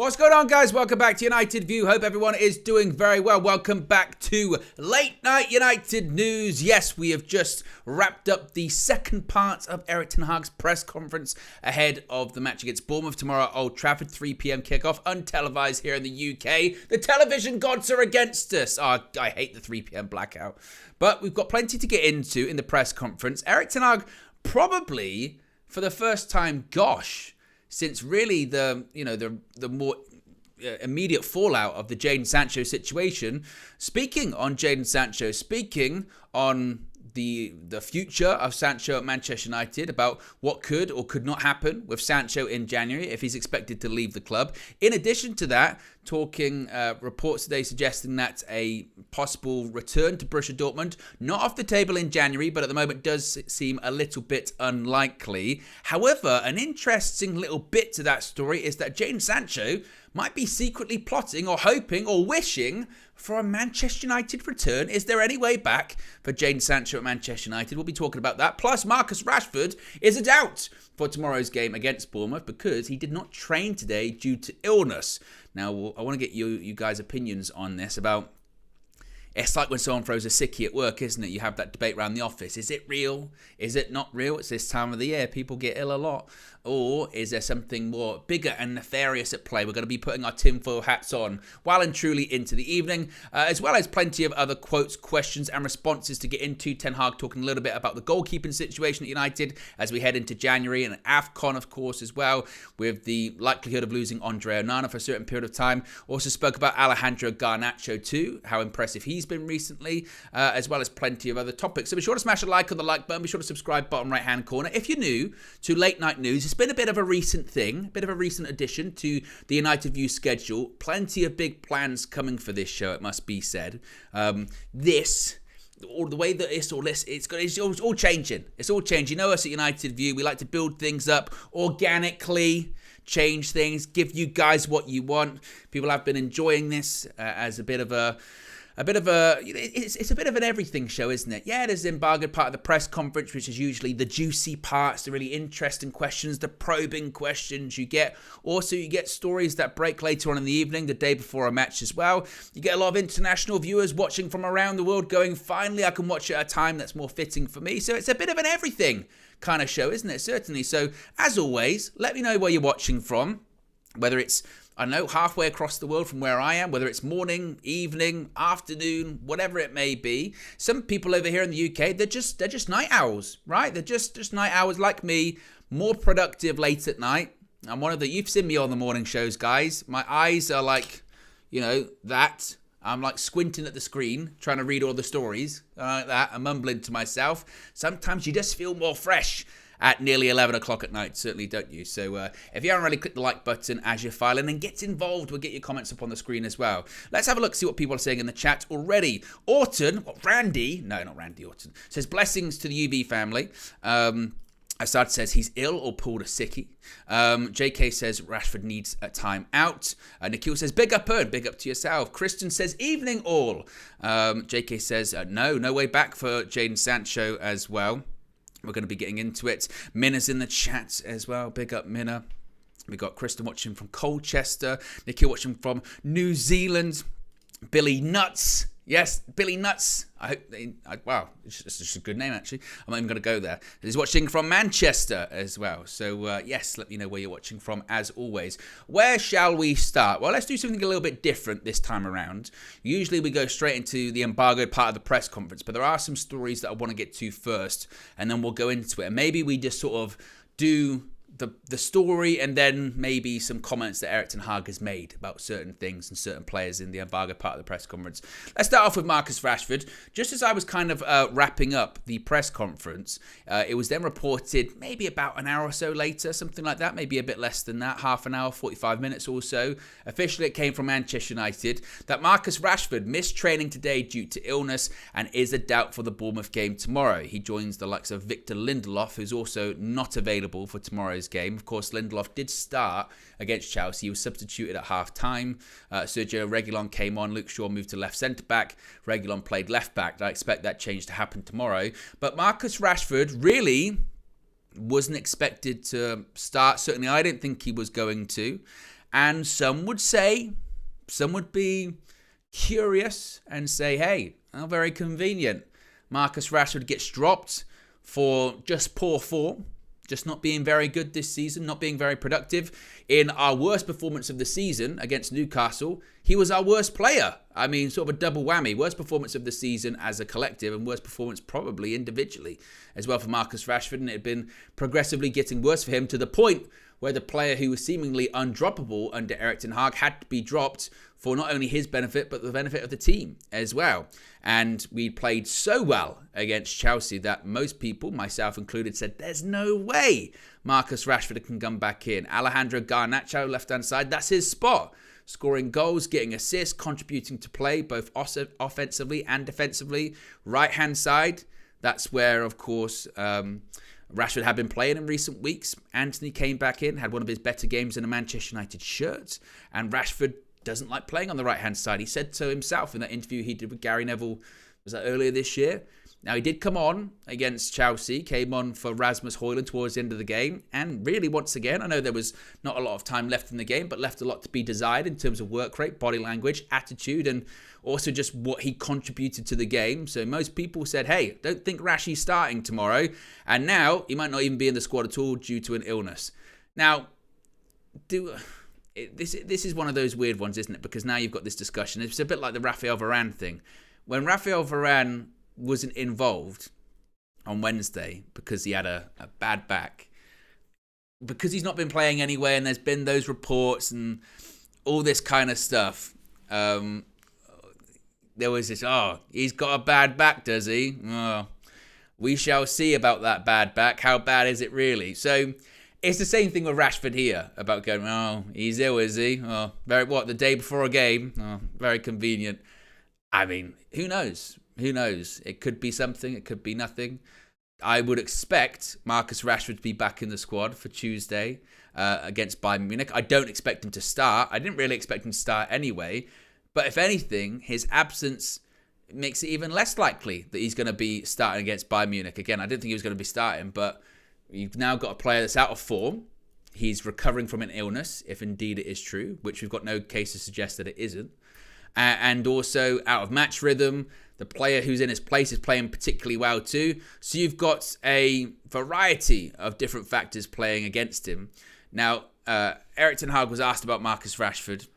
What's going on, guys? Welcome back to United View. Hope everyone is doing very well. Welcome back to Late Night United News. Yes, we have just wrapped up the second part of Erik ten Hag's press conference ahead of the match against Bournemouth tomorrow at Old Trafford, 3 p.m. kickoff, untelevised here in the UK. The television gods are against us. Oh, I hate the 3 p.m. blackout. But we've got plenty to get into in the press conference. Erik ten Hag probably, for the first time, since really the more immediate fallout of the Jadon Sancho situation, speaking on Jadon Sancho, speaking on the future of Sancho at Manchester United, about what could or could not happen with Sancho in January if he's expected to leave the club. In addition to that, talking reports today suggesting that a possible return to Borussia Dortmund, not off the table in January, but at the moment does seem a little bit unlikely. However, an interesting little bit to that story is that Jadon Sancho might be secretly plotting or hoping or wishing for a Manchester United return. Is there any way back for Jadon Sancho at Manchester United? We'll be talking about that. Plus, Marcus Rashford is a doubt for tomorrow's game against Bournemouth because he did not train today due to illness. Now, I want to get you guys' opinions on this about... It's like when someone throws a sickie at work, isn't it? You have that debate around the office. Is it real? Is it not real? It's this time of the year. People get ill a lot. Or is there something more bigger and nefarious at play? We're going to be putting our tinfoil hats on well and truly into the evening, as well as plenty of other quotes, questions and responses to get into. Ten Hag talking a little bit about the goalkeeping situation at United as we head into January, and AFCON, of course, as well, with the likelihood of losing Andre Onana for a certain period of time. Also spoke about Alejandro Garnacho too, how impressive he's been recently, as well as plenty of other topics. So be sure to smash a like on the like button. Be sure to subscribe, bottom right hand corner. If you're new to Late Night News, it's been a bit of a recent thing, a bit of a recent addition to the United View schedule. Plenty of big plans coming for this show, it must be said. Or the way that it's all changing. It's all changing. You know us at United View, we like to build things up organically, change things, give you guys what you want. People have been enjoying this as it's a bit of an everything show, isn't it? Yeah, there's the embargoed part of the press conference, which is usually the juicy parts, the really interesting questions, the probing questions you get. Also, you get stories that break later on in the evening, the day before a match as well. You get a lot of international viewers watching from around the world going, finally, I can watch it at a time that's more fitting for me. So it's a bit of an everything kind of show, isn't it? Certainly. So, as always, let me know where you're watching from, whether it's halfway across the world from where I am, whether it's morning, evening, afternoon, whatever it may be. Some people over here in the UK, they're just night owls, right? They're just night owls like me, more productive late at night. I'm one of you've seen me on the morning shows, guys. My eyes are like, that. I'm like squinting at the screen, trying to read all the stories, like that. I'm mumbling to myself. Sometimes you just feel more fresh at nearly 11 o'clock at night, certainly, don't you? So if you haven't already, click the like button as you're filing and get involved. We'll get your comments up on the screen as well. Let's have a look, see what people are saying in the chat already. Randy Orton, says blessings to the UV family. Assad says he's ill or pulled a sickie. JK says Rashford needs a time out. Nikhil says big up to yourself. Christian says evening all. JK says no way back for Jadon Sancho as well. We're going to be getting into it. Minna's in the chat as well. Big up, Minna. We got Kristen watching from Colchester. Nikhil watching from New Zealand. Billy Nuts. Yes, Billy Nuts. Wow, it's just a good name, actually. I'm not even going to go there. He's watching from Manchester as well. So, yes, let me know where you're watching from, as always. Where shall we start? Well, let's do something a little bit different this time around. Usually we go straight into the embargoed part of the press conference, but there are some stories that I want to get to first, and then we'll go into it. And maybe we just sort of do the story and then maybe some comments that Erik ten Hag has made about certain things and certain players in the embargo part of the press conference. Let's start off with Marcus Rashford. Just as I was kind of wrapping up the press conference, it was then reported maybe about an hour or so later, something like that, maybe a bit less than that, half an hour, 45 minutes or so. Officially, it came from Manchester United that Marcus Rashford missed training today due to illness and is a doubt for the Bournemouth game tomorrow. He joins the likes of Victor Lindelof, who's also not available for tomorrow's game. Of course, Lindelof did start against Chelsea. He was substituted at half-time. Sergio Reguilon came on. Luke Shaw moved to left centre-back. Reguilon played left-back. I expect that change to happen tomorrow. But Marcus Rashford really wasn't expected to start. Certainly, I didn't think he was going to. And some would be curious and say, hey, how very convenient. Marcus Rashford gets dropped for just poor form, just not being very good this season, not being very productive. In our worst performance of the season against Newcastle, he was our worst player. I mean, sort of a double whammy. Worst performance of the season as a collective and worst performance probably individually as well for Marcus Rashford. And it had been progressively getting worse for him to the point where the player who was seemingly undroppable under Erik ten Hag had to be dropped for not only his benefit, but the benefit of the team as well. And we played so well against Chelsea that most people, myself included, said there's no way Marcus Rashford can come back in. Alejandro Garnacho, left-hand side, that's his spot. Scoring goals, getting assists, contributing to play, both offensively and defensively. Right-hand side, that's where, of course, Rashford had been playing in recent weeks. Anthony came back in, had one of his better games in a Manchester United shirt. And Rashford doesn't like playing on the right-hand side. He said so himself in that interview he did with Gary Neville, was that earlier this year? Now, he did come on against Chelsea, came on for Rasmus Højlund towards the end of the game, and really, once again, I know there was not a lot of time left in the game, but left a lot to be desired in terms of work rate, body language, attitude, and also just what he contributed to the game. So most people said, hey, don't think Rashi's starting tomorrow, and now he might not even be in the squad at all due to an illness. Now, this is one of those weird ones, isn't it? Because now you've got this discussion. It's a bit like the Raphael Varane thing. When Raphael Varane wasn't involved on Wednesday because he had a bad back, because he's not been playing anyway, and there's been those reports and all this kind of stuff, there was this, he's got a bad back, does he? Oh, we shall see about that bad back. How bad is it really? So it's the same thing with Rashford here about going, he's ill, is he? The day before a game? Oh, very convenient. I mean, who knows? Who knows? It could be something. It could be nothing. I would expect Marcus Rashford to be back in the squad for Tuesday against Bayern Munich. I don't expect him to start. I didn't really expect him to start anyway. But if anything, his absence makes it even less likely that he's going to be starting against Bayern Munich. Again, I didn't think he was going to be starting, but you've now got a player that's out of form. He's recovering from an illness, if indeed it is true, which we've got no case to suggest that it isn't. And also out of match rhythm. The player who's in his place is playing particularly well too. So you've got a variety of different factors playing against him. Now, Erik ten Hag was asked about Marcus Rashford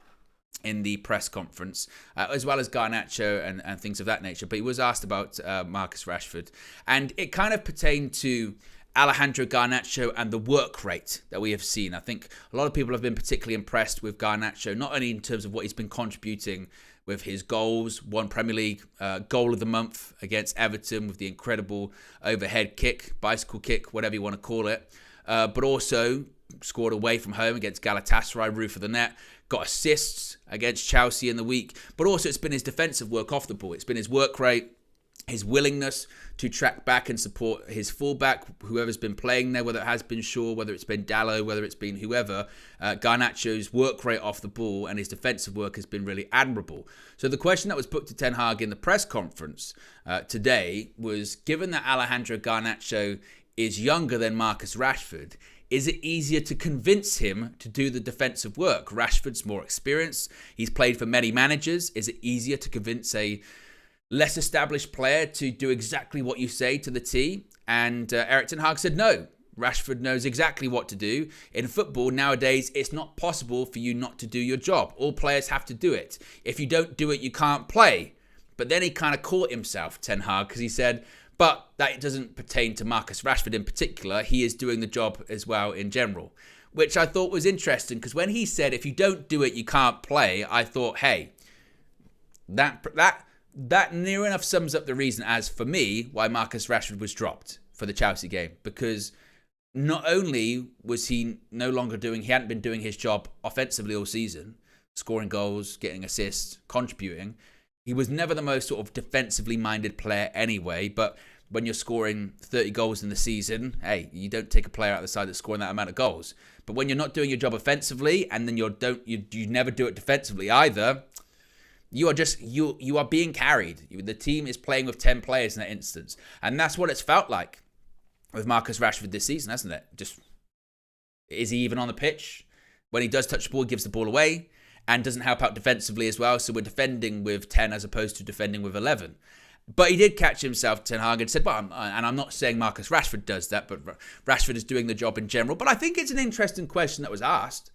in the press conference, as well as Garnacho and things of that nature. But he was asked about Marcus Rashford. And it kind of pertained to Alejandro Garnacho and the work rate that we have seen. I think a lot of people have been particularly impressed with Garnacho, not only in terms of what he's been contributing with his goals, one Premier League goal of the month against Everton with the incredible overhead kick, bicycle kick, whatever you want to call it, but also scored away from home against Galatasaray, roof of the net, got assists against Chelsea in the week, but also it's been his defensive work off the ball. It's been his work rate, his willingness to track back and support his fullback, whoever's been playing there, whether it has been Shaw, whether it's been Dalot, whether it's been whoever. Garnacho's work rate off the ball and his defensive work has been really admirable. So the question that was put to Ten Hag in the press conference today was, given that Alejandro Garnacho is younger than Marcus Rashford, is it easier to convince him to do the defensive work? Rashford's more experienced. He's played for many managers. Is it easier to convince a less established player to do exactly what you say to the T? And Erik ten Hag said no. Rashford knows exactly what to do. In football nowadays, it's not possible for you not to do your job. All players have to do it. If you don't do it, you can't play. But then he kind of caught himself, Ten Hag, because he said, but that doesn't pertain to Marcus Rashford in particular. He is doing the job as well in general, which I thought was interesting, because when he said, if you don't do it, you can't play, I thought, hey, that near enough sums up the reason as, for me, why Marcus Rashford was dropped for the Chelsea game. Because not only was he he hadn't been doing his job offensively all season, scoring goals, getting assists, contributing. He was never the most sort of defensively minded player anyway, but when you're scoring 30 goals in the season, hey, you don't take a player out of the side that's scoring that amount of goals. But when you're not doing your job offensively, and then you never do it defensively either, you are being carried. The team is playing with 10 players in that instance. And that's what it's felt like with Marcus Rashford this season, hasn't it? Just, is he even on the pitch? When he does touch the ball, he gives the ball away and doesn't help out defensively as well. So we're defending with 10 as opposed to defending with 11. But he did catch himself, Ten Hag, and said, well, and I'm not saying Marcus Rashford does that, but Rashford is doing the job in general. But I think it's an interesting question that was asked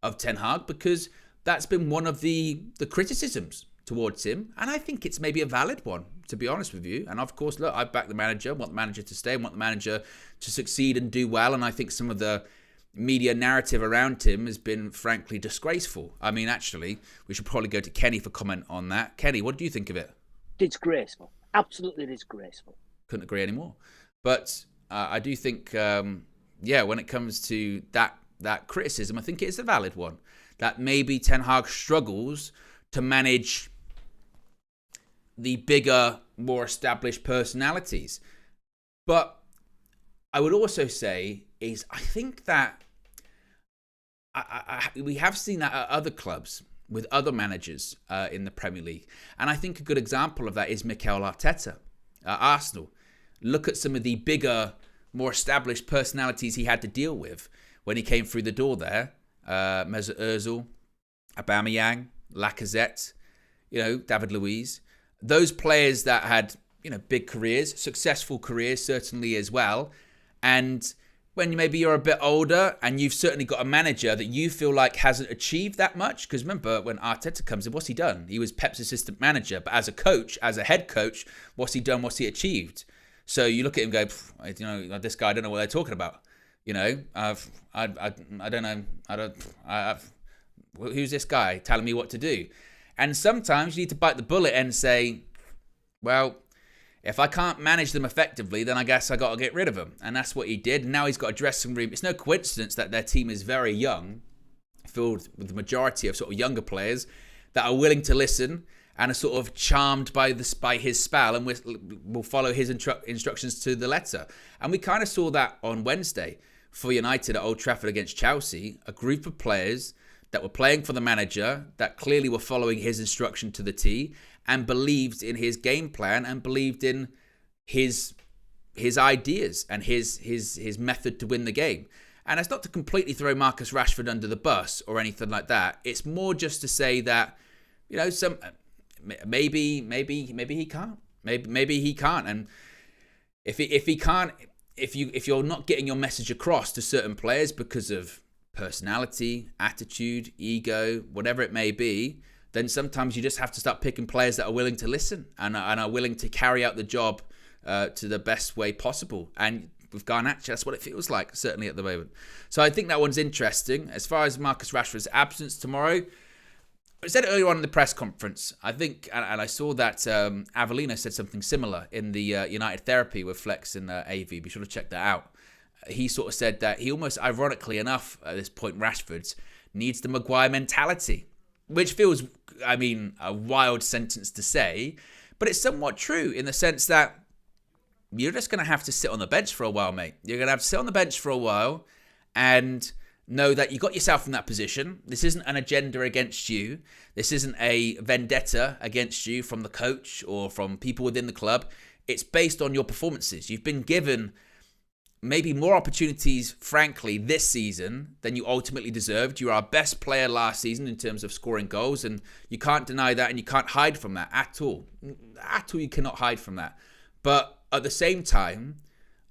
of Ten Hag, because that's been one of the criticisms towards him. And I think it's maybe a valid one, to be honest with you. And of course, look, I back the manager, want the manager to stay, want the manager to succeed and do well. And I think some of the media narrative around him has been frankly disgraceful. I mean, actually, we should probably go to Kenny for comment on that. Kenny, what do you think of it? Disgraceful. Absolutely disgraceful. Couldn't agree anymore. But I do think, when it comes to that criticism, I think it is a valid one. That maybe Ten Hag struggles to manage the bigger, more established personalities. But I would also say is I think that we have seen that at other clubs with other managers in the Premier League. And I think a good example of that is Mikel Arteta at Arsenal. Look at some of the bigger, more established personalities he had to deal with when he came through the door there. Mesut Ozil, Aubameyang, Lacazette, David Luiz. Those players that had, big careers, successful careers certainly as well. And when maybe you're a bit older and you've certainly got a manager that you feel like hasn't achieved that much. Because remember, when Arteta comes in, what's he done? He was Pep's assistant manager. But as a coach, as a head coach, what's he done? What's he achieved? So you look at him and go, this guy, I don't know what they're talking about. I don't know. Who's this guy telling me what to do? And sometimes you need to bite the bullet and say, well, if I can't manage them effectively, then I guess I got to get rid of them. And that's what he did. And now he's got a dressing room. It's no coincidence that their team is very young, filled with the majority of sort of younger players that are willing to listen and are sort of charmed by his spell and will follow his instructions to the letter. And we kind of saw that on Wednesday for United at Old Trafford against Chelsea, a group of players that were playing for the manager, that clearly were following his instruction to the T and believed in his game plan and believed in his ideas and his method to win the game. And it's not to completely throw Marcus Rashford under the bus or anything like that. It's more just to say that, maybe he can't. Maybe he can't. And if he can't, if you're not getting your message across to certain players because of personality, attitude, ego, whatever it may be, then sometimes you just have to start picking players that are willing to listen and are willing to carry out the job to the best way possible. And with Garnacho, that's what it feels like, certainly at the moment. So I think that one's interesting. As far as Marcus Rashford's absence tomorrow, I said it earlier on in the press conference, I think, and I saw that Avellino said something similar in the United Therapy with Flex and AV. Be sure to check that out. He sort of said that he almost, ironically enough, at this point, Rashford needs the Maguire mentality, which feels, a wild sentence to say, but it's somewhat true in the sense that you're just going to have to sit on the bench for a while, mate. You're going to have to sit on the bench for a while and know that you got yourself in that position. This isn't an agenda against you. This isn't a vendetta against you from the coach or from people within the club. It's based on your performances. You've been given maybe more opportunities, frankly, this season than you ultimately deserved. You were our best player last season in terms of scoring goals, and you can't deny that, and you can't hide from that at all. At all, you cannot hide from that. But at the same time,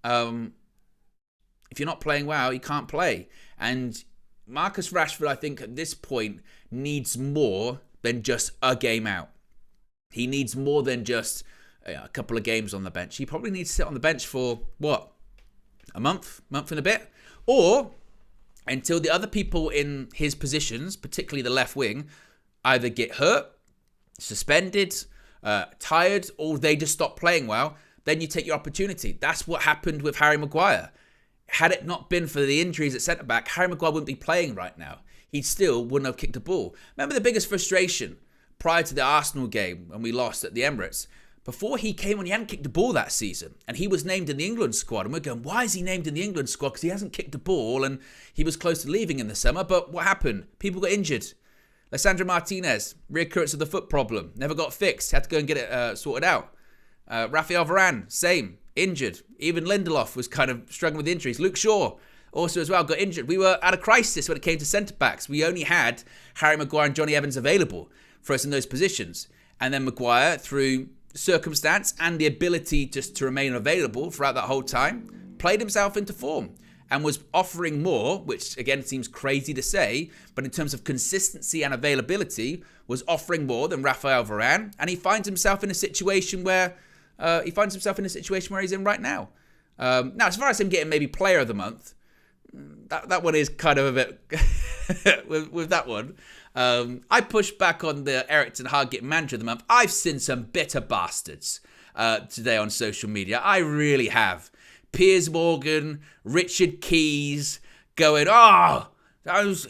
if you're not playing well, you can't play. And Marcus Rashford, I think, at this point, needs more than just a game out. He needs more than just a couple of games on the bench. He probably needs to sit on the bench for, a month and a bit, or until the other people in his positions, particularly the left wing, either get hurt, suspended, tired, or they just stop playing well. Then you take your opportunity. That's what happened with Harry Maguire. Had it not been for the injuries at centre-back, Harry Maguire wouldn't be playing right now. He still wouldn't have kicked a ball. Remember the biggest frustration prior to the Arsenal game when we lost at the Emirates? Before he came on, he hadn't kicked a ball that season. And he was named in the England squad. And we're going, why is he named in the England squad? Because he hasn't kicked a ball and he was close to leaving in the summer. But what happened? People got injured. Lissandro Martinez, reoccurrence of the foot problem. Never got fixed. Had to go and get it sorted out. Rafael Varane, same. Injured. Even Lindelof was kind of struggling with injuries. Luke Shaw, also as well got injured. We were at a crisis when it came to centre-backs. We only had Harry Maguire and Johnny Evans available for us in those positions. And then Maguire, through circumstance and the ability just to remain available throughout that whole time, played himself into form and was offering more, which again seems crazy to say, but in terms of consistency and availability, was offering more than Raphael Varane, and he finds himself in a situation where he's in right now. Now, as far as him getting maybe Player of the Month, that one is kind of a bit with that one. I push back on the Erik ten Hag getting Manager of the Month. I've seen some bitter bastards today on social media. I really have. Piers Morgan, Richard Keys going, how's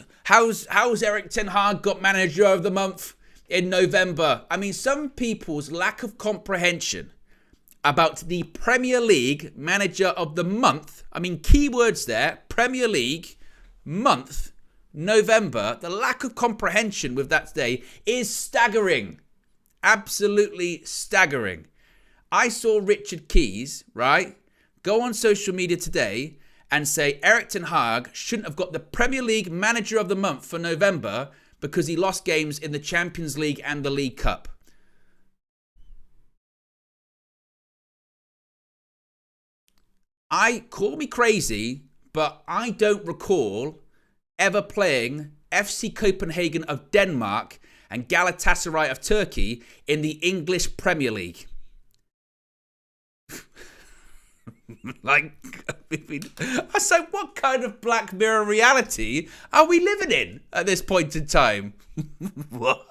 Erik ten Hag got Manager of the Month in November? I mean, some people's lack of comprehension about the Premier League Manager of the Month, I mean, keywords there, Premier League, month, November, the lack of comprehension with that today is staggering. Absolutely staggering. I saw Richard Keys, right, go on social media today and say Erik ten Hag shouldn't have got the Premier League Manager of the Month for November because he lost games in the Champions League and the League Cup. Call me crazy, but I don't recall ever playing FC Copenhagen of Denmark and Galatasaray of Turkey in the English Premier League. I said, what kind of Black Mirror reality are we living in at this point in time? What?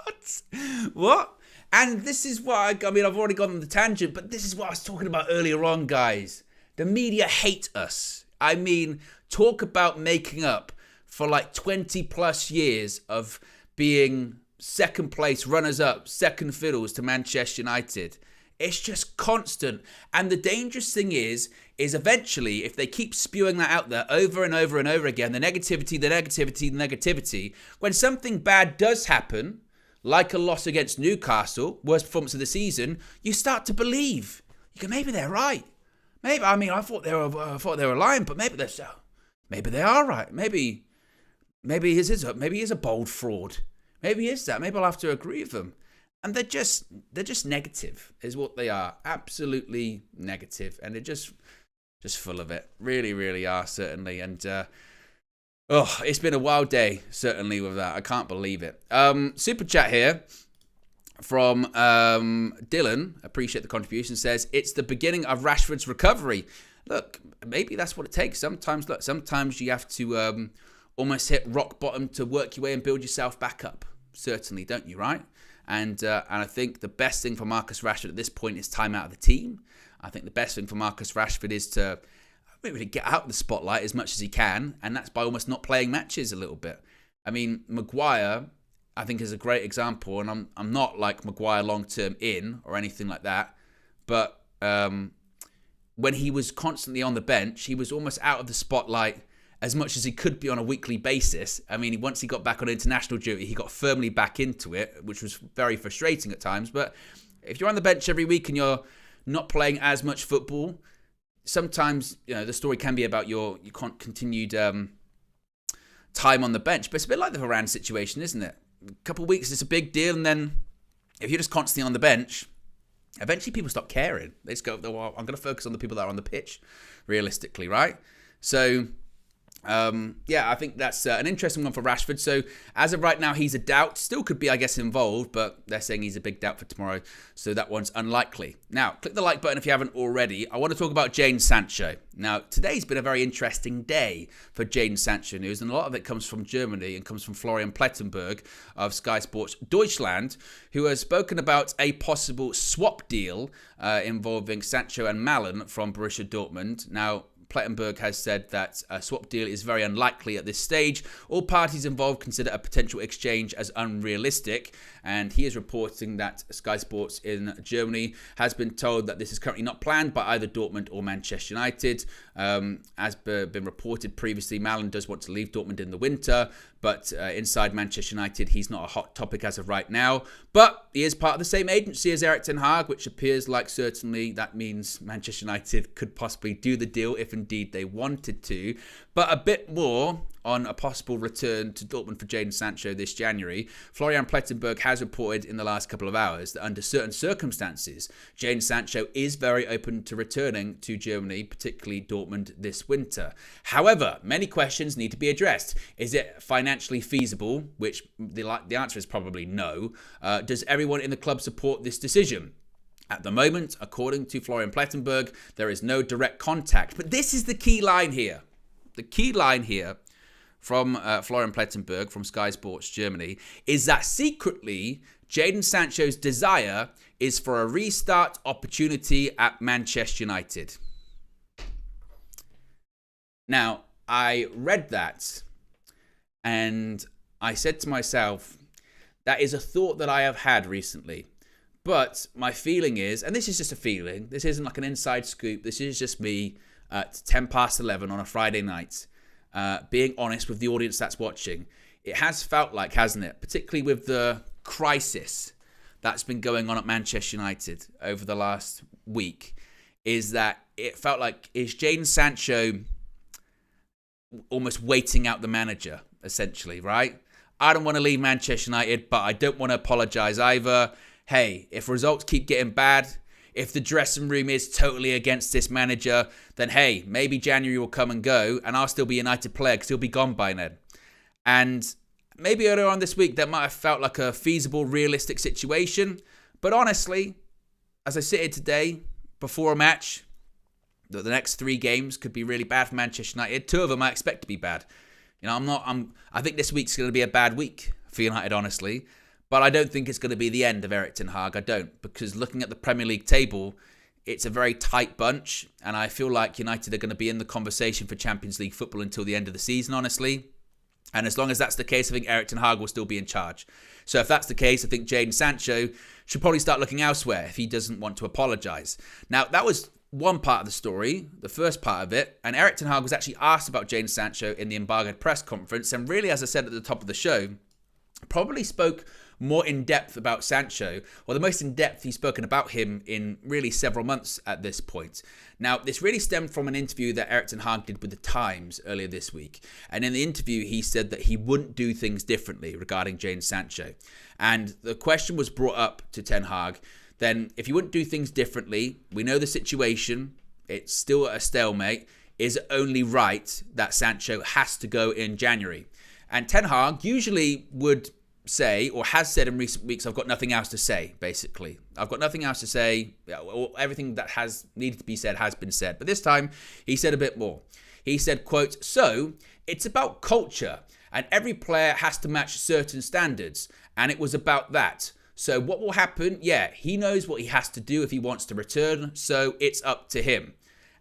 And this is what I mean, I've already gone on the tangent, but this is what I was talking about earlier on, guys. The media hate us. I mean, talk about making up for like 20 plus years of being second place runners-up, second fiddles to Manchester United. It's just constant. And the dangerous thing is eventually, if they keep spewing that out there over and over and over again, the negativity, when something bad does happen, like a loss against Newcastle, worst performance of the season, you start to believe. You go, maybe they're right. Maybe, I mean, I thought they were lying, but maybe they are right. Maybe he is a bold fraud. Maybe he is that. Maybe I'll have to agree with them. And they're just negative, is what they are. Absolutely negative, and they're just full of it. Really, really are, certainly. And it's been a wild day, certainly, with that. I can't believe it. Super chat here from Dylan, appreciate the contribution, says, it's the beginning of Rashford's recovery. Look, maybe that's what it takes. Sometimes you have to almost hit rock bottom to work your way and build yourself back up. Certainly, don't you, right? And I think the best thing for Marcus Rashford at this point is time out of the team. I think the best thing for Marcus Rashford is to maybe get out of the spotlight as much as he can, and that's by almost not playing matches a little bit. I mean, Maguire, I think, is a great example, and I'm not like Maguire long-term in or anything like that, but when he was constantly on the bench, he was almost out of the spotlight as much as he could be on a weekly basis. I mean, once he got back on international duty, he got firmly back into it, which was very frustrating at times. But if you're on the bench every week and you're not playing as much football, sometimes, you know, the story can be about your continued time on the bench. But it's a bit like the Varane situation, isn't it? A couple of weeks, it's a big deal, and then if you're just constantly on the bench, eventually people stop caring. They just go, well, I'm going to focus on the people that are on the pitch, realistically, right? So, I think that's an interesting one for Rashford. So, as of right now, he's a doubt. Still could be, I guess, involved, but they're saying he's a big doubt for tomorrow. So, that one's unlikely. Now, click the like button if you haven't already. I want to talk about Jadon Sancho. Now, today's been a very interesting day for Jadon Sancho news, and a lot of it comes from Germany and comes from Florian Plettenberg of Sky Sports Deutschland, who has spoken about a possible swap deal involving Sancho and Malen from Borussia Dortmund. Now, Plettenberg has said that a swap deal is very unlikely at this stage. All parties involved consider a potential exchange as unrealistic, and he is reporting that Sky Sports in Germany has been told that this is currently not planned by either Dortmund or Manchester United. As been reported previously, Malen does want to leave Dortmund in the winter, but inside Manchester United, he's not a hot topic as of right now. But he is part of the same agency as Erik ten Hag, which appears like certainly that means Manchester United could possibly do the deal if indeed they wanted to. But a bit more on a possible return to Dortmund for Jadon Sancho this January. Florian Plettenberg has reported in the last couple of hours that under certain circumstances, Jadon Sancho is very open to returning to Germany, particularly Dortmund this winter. However, many questions need to be addressed. Is it financially feasible? Which the answer is probably no. Does everyone in the club support this decision? At the moment, according to Florian Plettenberg, there is no direct contact. But this is the key line here. The key line here from Florian Plettenberg from Sky Sports Germany is that secretly Jadon Sancho's desire is for a restart opportunity at Manchester United. Now, I read that and I said to myself, that is a thought that I have had recently. But my feeling is, and this is just a feeling, this isn't like an inside scoop, this is just me at 10 past 11 on a Friday night, being honest with the audience that's watching. It has felt like, hasn't it, particularly with the crisis that's been going on at Manchester United over the last week, is that it felt like, is Jadon Sancho almost waiting out the manager, essentially, right? I don't want to leave Manchester United, but I don't want to apologise either. Hey, if results keep getting bad, if the dressing room is totally against this manager, then hey, maybe January will come and go and I'll still be a United player because he'll be gone by then. And maybe earlier on this week, that might have felt like a feasible, realistic situation. But honestly, as I sit here today, before a match, the next 3 games could be really bad for Manchester United. 2 of them I expect to be bad. You know, I think this week's going to be a bad week for United, honestly. But I don't think it's going to be the end of Erik ten Hag. I don't. Because looking at the Premier League table, it's a very tight bunch. And I feel like United are going to be in the conversation for Champions League football until the end of the season, honestly. And as long as that's the case, I think Erik ten Hag will still be in charge. So if that's the case, I think Jadon Sancho should probably start looking elsewhere if he doesn't want to apologise. Now, that was one part of the story, the first part of it. And Erik ten Hag was actually asked about Jadon Sancho in the embargoed press conference. And really, as I said at the top of the show, probably spoke more in depth about Sancho, or the most in depth he's spoken about him in really several months at this point. Now, this really stemmed from an interview that Erik ten Hag did with the Times earlier this week. And in the interview, he said that he wouldn't do things differently regarding Jadon Sancho. And the question was brought up to ten Hag, then if you wouldn't do things differently, we know the situation, it's still a stalemate, is it only right that Sancho has to go in January? And ten Hag usually would say, or has said in recent weeks, I've got nothing else to say, basically. I've got nothing else to say. Everything that has needed to be said has been said. But this time, he said a bit more. He said, quote, "So, it's about culture, and every player has to match certain standards, and it was about that. So what will happen? Yeah, he knows what he has to do if he wants to return, so it's up to him."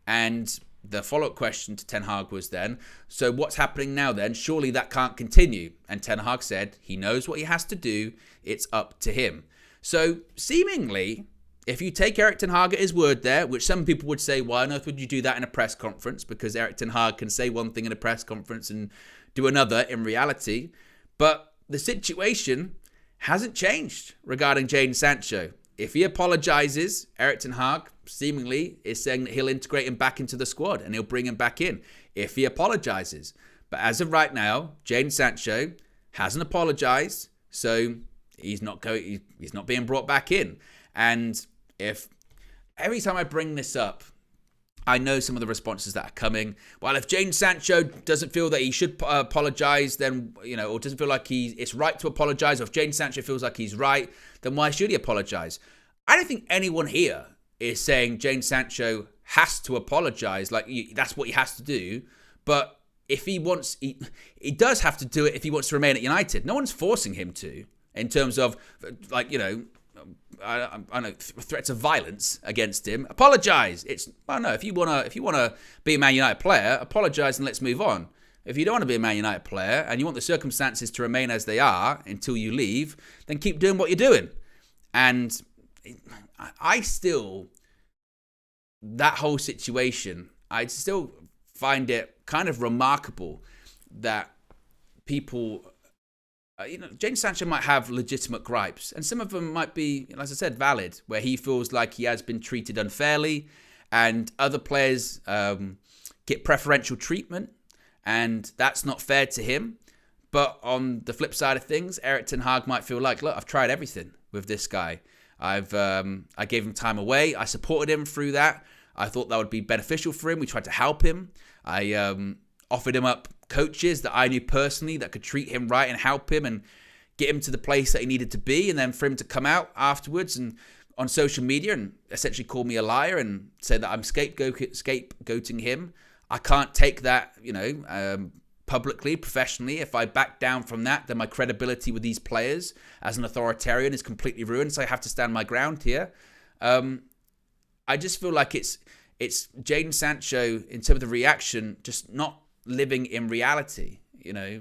And the follow-up question to ten Hag was then, so what's happening now then? Surely that can't continue. And ten Hag said he knows what he has to do. It's up to him. So seemingly, if you take Erik ten Hag at his word there, which some people would say, why on earth would you do that in a press conference? Because Erik ten Hag can say one thing in a press conference and do another in reality. But the situation hasn't changed regarding Jadon Sancho. If he apologises, Erik ten Hag seemingly is saying that he'll integrate him back into the squad and he'll bring him back in if he apologises. But as of right now, Jadon Sancho hasn't apologised, so he's not being brought back in. And if every time I bring this up, I know some of the responses that are coming. Well, if Jadon Sancho doesn't feel that he should apologise, then, or doesn't feel like it's right to apologise, or if Jadon Sancho feels like he's right, then why should he apologise? I don't think anyone here is saying Jadon Sancho has to apologise, like that's what he has to do. But if he wants, he does have to do it if he wants to remain at United. No one's forcing him to, in terms of, I know threats of violence against him. Apologise. If you wanna be a Man United player, apologise and let's move on. If you don't want to be a Man United player and you want the circumstances to remain as they are until you leave, then keep doing what you're doing. And I still, that whole situation, I still find it kind of remarkable that people, Jadon Sancho might have legitimate gripes, and some of them might be, as I said, valid, where he feels like he has been treated unfairly, and other players get preferential treatment, and that's not fair to him. But on the flip side of things, Erik ten Hag might feel like, look, I've tried everything with this guy. I gave him time away. I supported him through that. I thought that would be beneficial for him. We tried to help him. I offered him up coaches that I knew personally that could treat him right and help him and get him to the place that he needed to be. And then for him to come out afterwards and on social media and essentially call me a liar and say that I'm scapegoating him. I can't take that, publicly, professionally. If I back down from that, then my credibility with these players as an authoritarian is completely ruined. So I have to stand my ground here. I just feel like it's Jadon Sancho, in terms of the reaction, just not living in reality,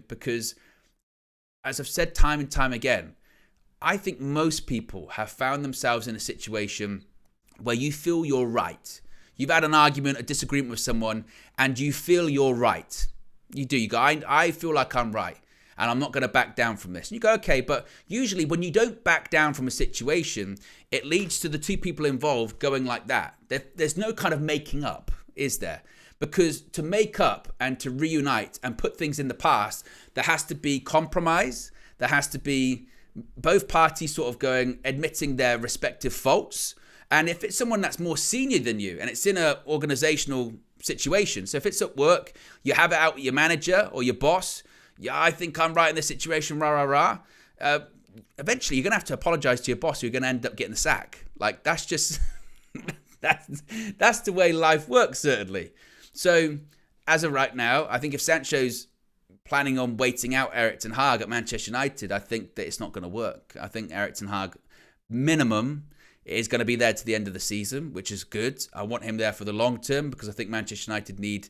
because as I've said time and time again, I think most people have found themselves in a situation where you feel you're right. You've had an argument, a disagreement with someone, and you feel you're right. You do. You go, I feel like I'm right, and I'm not going to back down from this. And you go, okay, but usually when you don't back down from a situation, it leads to the two people involved going like that. There's no kind of making up, is there? Because to make up and to reunite and put things in the past, there has to be compromise. There has to be both parties sort of admitting their respective faults. And if it's someone that's more senior than you and it's in an organizational situation, so if it's at work, you have it out with your manager or your boss, yeah, I think I'm right in this situation, eventually you're going to have to apologize to your boss, you're going to end up getting the sack. Like, that's just, that's the way life works, certainly. So as of right now, I think if Sancho's planning on waiting out Erik ten Hag at Manchester United, I think that it's not going to work. I think Erik ten Hag, minimum, is going to be there to the end of the season, which is good. I want him there for the long term because I think Manchester United need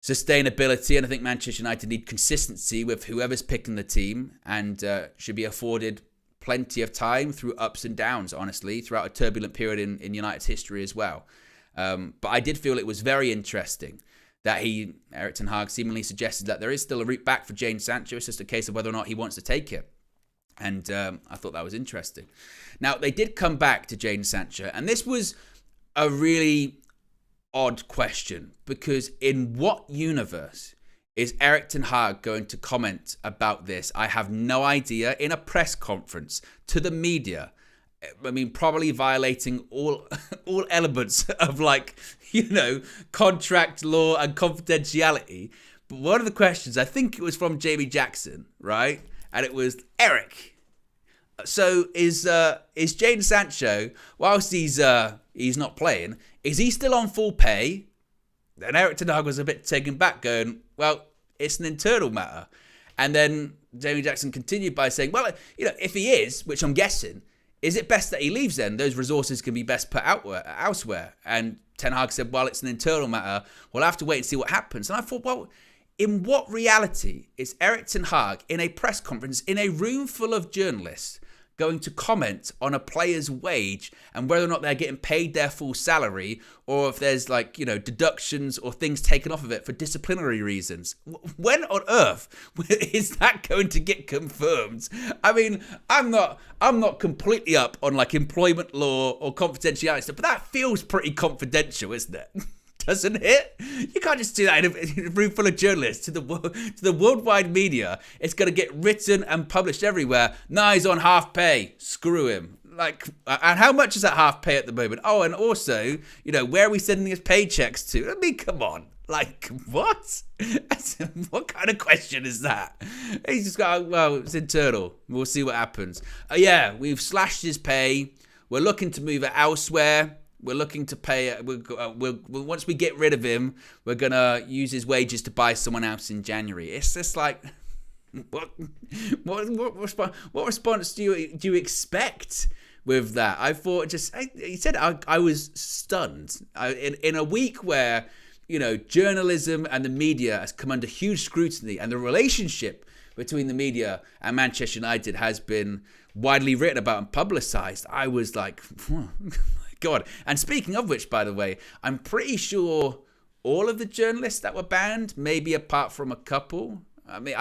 sustainability, and I think Manchester United need consistency with whoever's picking the team, and should be afforded plenty of time through ups and downs, honestly, throughout a turbulent period in United's history as well. But I did feel it was very interesting that Erik ten Hag seemingly suggested that there is still a route back for Jadon Sancho. It's just a case of whether or not he wants to take it. And I thought that was interesting. Now, they did come back to Jadon Sancho, and this was a really odd question, because in what universe is Erik ten Hag going to comment about this? I have no idea. In a press conference to the media, I mean, probably violating all elements of, contract law and confidentiality. But one of the questions, I think it was from Jamie Jackson, right? And it was, Eric, so is Jadon Sancho, whilst he's not playing, is he still on full pay? And Erik ten Hag was a bit taken back, going, well, it's an internal matter. And then Jamie Jackson continued by saying, well, if he is, which I'm guessing, is it best that he leaves then? Those resources can be best put elsewhere. And Ten Hag said, well, it's an internal matter. We'll have to wait and see what happens. And I thought, well, in what reality is Erik ten Hag in a press conference in a room full of journalists going to comment on a player's wage and whether or not they're getting paid their full salary, or if there's deductions or things taken off of it for disciplinary reasons? When on earth is that going to get confirmed? I mean, I'm not completely up on employment law or confidentiality stuff, but that feels pretty confidential, isn't it? Doesn't it? You can't just do that in a room full of journalists to the worldwide media. It's going to get written and published everywhere. Nah, he's on half pay. Screw him. And how much is that half pay at the moment? Oh, and also, where are we sending his paychecks to? I mean, come on. What? What kind of question is that? He's just got, well, it's internal. We'll see what happens. Yeah, we've slashed his pay. We're looking to move it elsewhere. We're looking to pay. Once we get rid of him, we're gonna use his wages to buy someone else in January. It's just what response do you expect with that? I thought he said I was stunned. In a week where journalism and the media has come under huge scrutiny, and the relationship between the media and Manchester United has been widely written about and publicised, I was like, oh, God. And speaking of which, by the way, I'm pretty sure all of the journalists that were banned, maybe apart from a couple. I mean,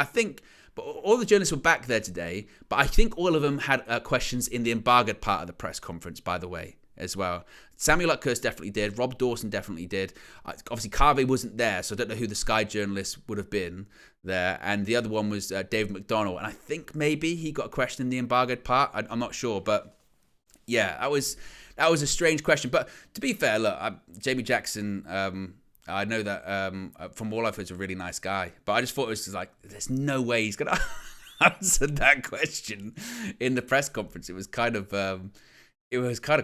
but all the journalists were back there today, but I think all of them had questions in the embargoed part of the press conference, by the way. as well. Samuel Luckhurst definitely did. Rob Dawson definitely did. Obviously, Carvey wasn't there, so I don't know who the Sky journalist would have been there. And the other one was David McDonald. And I think maybe he got a question in the embargoed part. I'm not sure. But yeah, that was a strange question. But to be fair, look, Jamie Jackson, I know that from all I've heard, is a really nice guy. But I just thought it was just like, there's no way he's going to answer that question in the press conference. It was kind of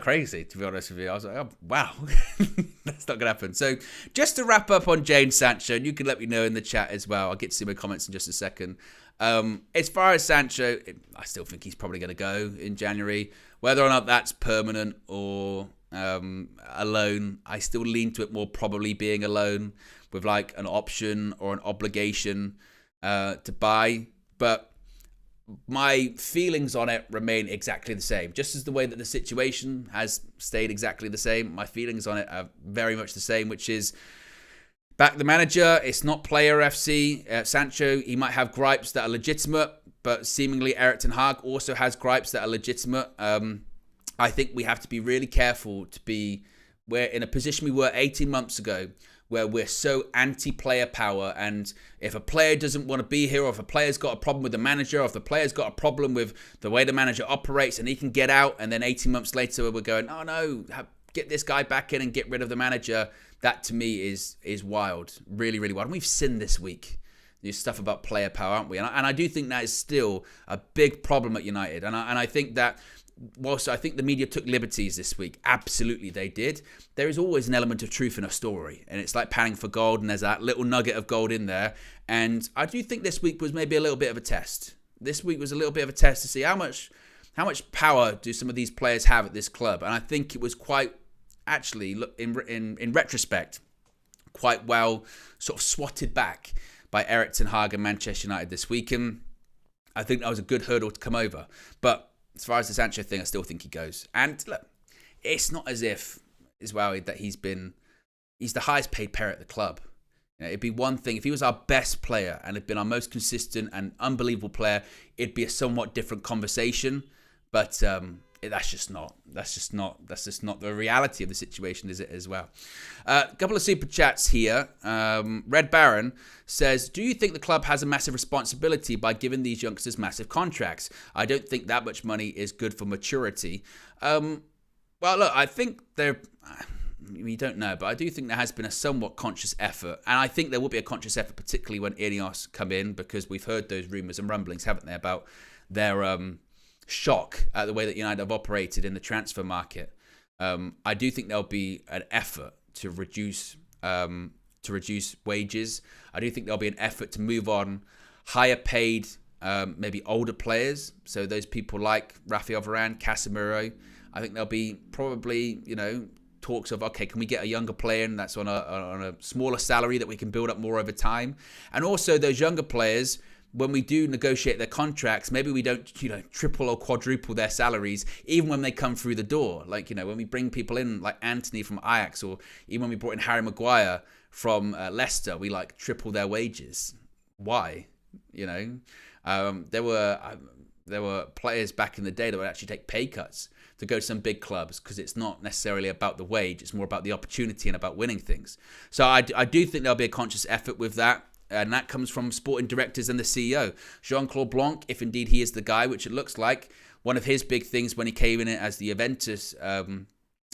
crazy, to be honest with you. I was like, oh, wow, that's not going to happen. So just to wrap up on Jadon Sancho, and you can let me know in the chat as well. I'll get to see my comments in just a second. As far as Sancho, I still think he's probably going to go in January. Whether or not that's permanent or a loan, I still lean to it more probably being a loan with like an option or an obligation to buy. But my feelings on it remain exactly the same. Just as the way that the situation has stayed exactly the same, my feelings on it are very much the same, which is back the manager. It's not player FC. Sancho, he might have gripes that are legitimate, but seemingly Erik ten Hag also has gripes that are legitimate. I think we have to be really careful to be, we're in a position we were 18 months ago where we're so anti-player power, and if a player doesn't want to be here, or if a player's got a problem with the manager, or if the player's got a problem with the way the manager operates and he can get out, and then 18 months later we're going, oh no, get this guy back in and get rid of the manager, that to me is wild. Really, really wild. And we've seen this week this stuff about player power, aren't we? And I do think that is still a big problem at United. And I think that whilst I think the media took liberties this week, absolutely they did, there is always an element of truth in a story. And it's like panning for gold, and there's that little nugget of gold in there. And I do think this week was maybe a little bit of a test. This week was a little bit of a test to see how much power do some of these players have at this club. And I think it was quite, actually, look, in retrospect, quite well sort of swatted back by Erik ten Hag and Manchester United this week. And I think that was a good hurdle to come over. But as far as the Sancho thing, I still think he goes. And look, it's not as if, as well, that he's the highest paid player at the club. You know, it'd be one thing if he was our best player and had been our most consistent and unbelievable player, it'd be a somewhat different conversation. But that's just not the reality of the situation, is it, as well? A couple of super chats here. Red Baron says, do you think the club has a massive responsibility by giving these youngsters massive contracts? I don't think that much money is good for maturity. Well, look, I think we don't know, but I do think there has been a somewhat conscious effort. And I think there will be a conscious effort, particularly when Ineos come in, because we've heard those rumours and rumblings, haven't they, about their shock at the way that United have operated in the transfer market. I do think there'll be an effort to reduce wages. I do think there'll be an effort to move on higher paid, maybe older players. So those people like Rafael Varane, Casemiro. I think there'll be probably, talks of, okay, can we get a younger player in that's on a smaller salary that we can build up more over time? And also those younger players, when we do negotiate their contracts, maybe we don't, triple or quadruple their salaries, even when they come through the door. Like, when we bring people in, like Anthony from Ajax, or even when we brought in Harry Maguire from Leicester, we triple their wages. Why? There were players back in the day that would actually take pay cuts to go to some big clubs, because it's not necessarily about the wage, it's more about the opportunity and about winning things. So I do think there'll be a conscious effort with that. And that comes from sporting directors and the CEO. Jean-Claude Blanc, if indeed he is the guy, which it looks like, one of his big things when he came in as the Juventus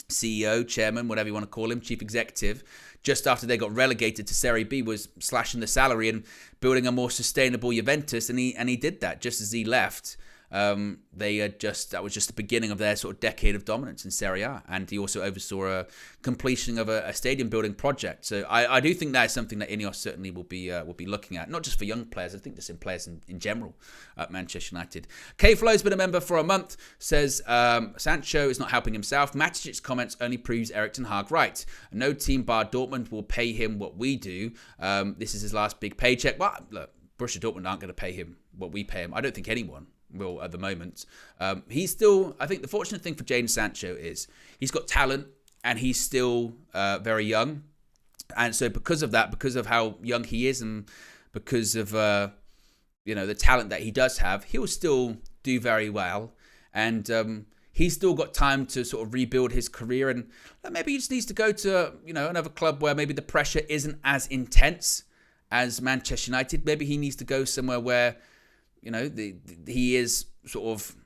CEO, chairman, whatever you want to call him, chief executive, just after they got relegated to Serie B, was slashing the salary and building a more sustainable Juventus. And he did that just as he left. That was just the beginning of their sort of decade of dominance in Serie A, and he also oversaw a completion of a stadium building project. So I do think that is something that Ineos certainly will be looking at, not just for young players. I think just in players in general at Manchester United. K-Flow's been a member for a month, says Sancho is not helping himself. Matic's comments only proves Erik ten Hag right. No team bar Dortmund will pay him what we do. This is his last big paycheck. Well, look, Borussia Dortmund aren't going to pay him what we pay him. I don't think anyone will at the moment. He's still, I think the fortunate thing for Jadon Sancho is he's got talent and he's still very young. And so because of that, because of how young he is and because of, the talent that he does have, he'll still do very well. And he's still got time to sort of rebuild his career, and maybe he just needs to go to, another club where maybe the pressure isn't as intense as Manchester United. Maybe he needs to go somewhere where, he is sort of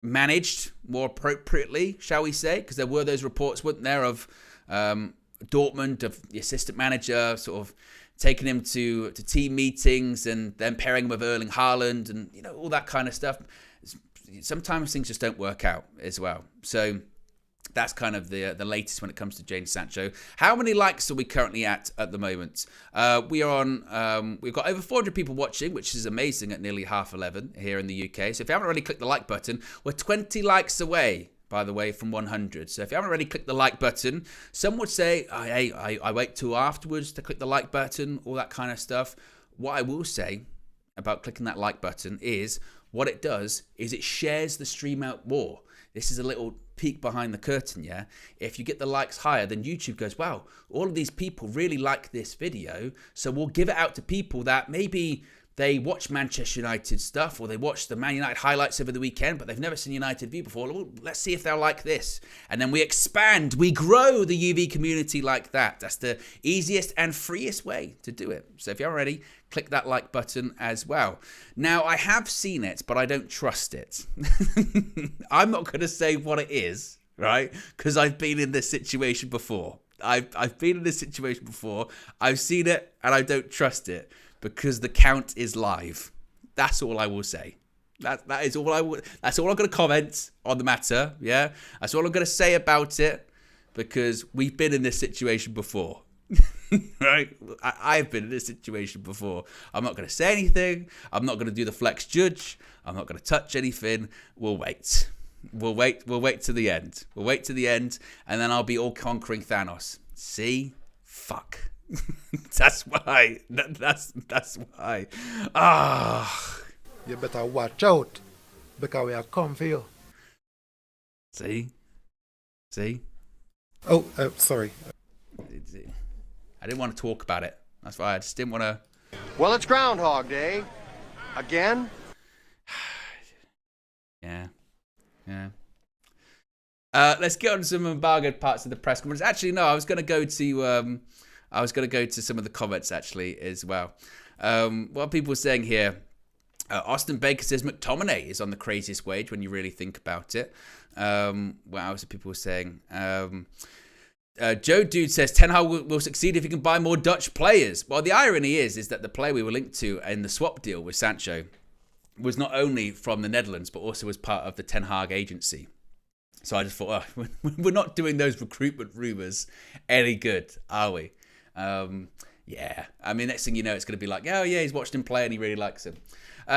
managed more appropriately, shall we say? Because there were those reports, weren't there, of Dortmund, of the assistant manager sort of taking him to team meetings and then pairing him with Erling Haaland and, all that kind of stuff. Sometimes things just don't work out as well. So that's kind of the latest when it comes to Jadon Sancho. How many likes are we currently at the moment? We are on, we've got over 400 people watching, which is amazing at nearly 11:30 here in the UK. So if you haven't already clicked the like button, we're 20 likes away, by the way, from 100. So if you haven't already clicked the like button, some would say, hey, I wait till afterwards to click the like button, all that kind of stuff. What I will say about clicking that like button is, what it does is it shares the stream out more. This is a little peek behind the curtain, yeah? If you get the likes higher, then YouTube goes, wow, all of these people really like this video, so we'll give it out to people that maybe they watch Manchester United stuff, or they watch the Man United highlights over the weekend, but they've never seen United View before. Well, let's see if they'll like this. And then we expand, we grow the UV community like that. That's the easiest and freest way to do it. So if you're ready, click that like button as well. Now, I have seen it, but I don't trust it. I'm not going to say what it is, right? Because I've been in this situation before. I've been in this situation before. I've seen it, and I don't trust it. Because the count is live. That's all I will say. That is all I will. That's all I'm going to comment on the matter. Yeah, that's all I'm going to say about it. Because we've been in this situation before, right? I've been in this situation before. I'm not going to say anything. I'm not going to do the flex judge. I'm not going to touch anything. We'll wait. We'll wait to the end. We'll wait to the end, and then I'll be all conquering Thanos. See? Fuck. That's why. That's why. You better watch out, because we are come for you. See? Oh, sorry. I didn't want to talk about it. That's why I just didn't want to. Well, it's Groundhog Day. Again? Yeah. Let's get on to some embargoed parts of the press conference. Actually, no, I was going to go to some of the comments actually as well. What people are saying here. Austin Baker says McTominay is on the craziest wage when you really think about it. What else are people saying? Joe Dude says Ten Hag will succeed if he can buy more Dutch players. Well, the irony is that the player we were linked to in the swap deal with Sancho was not only from the Netherlands, but also was part of the Ten Hag agency. So I just thought, we're not doing those recruitment rumours any good, are we? Yeah. I mean, next thing you know, it's going to be like, oh, yeah, he's watched him play and he really likes him.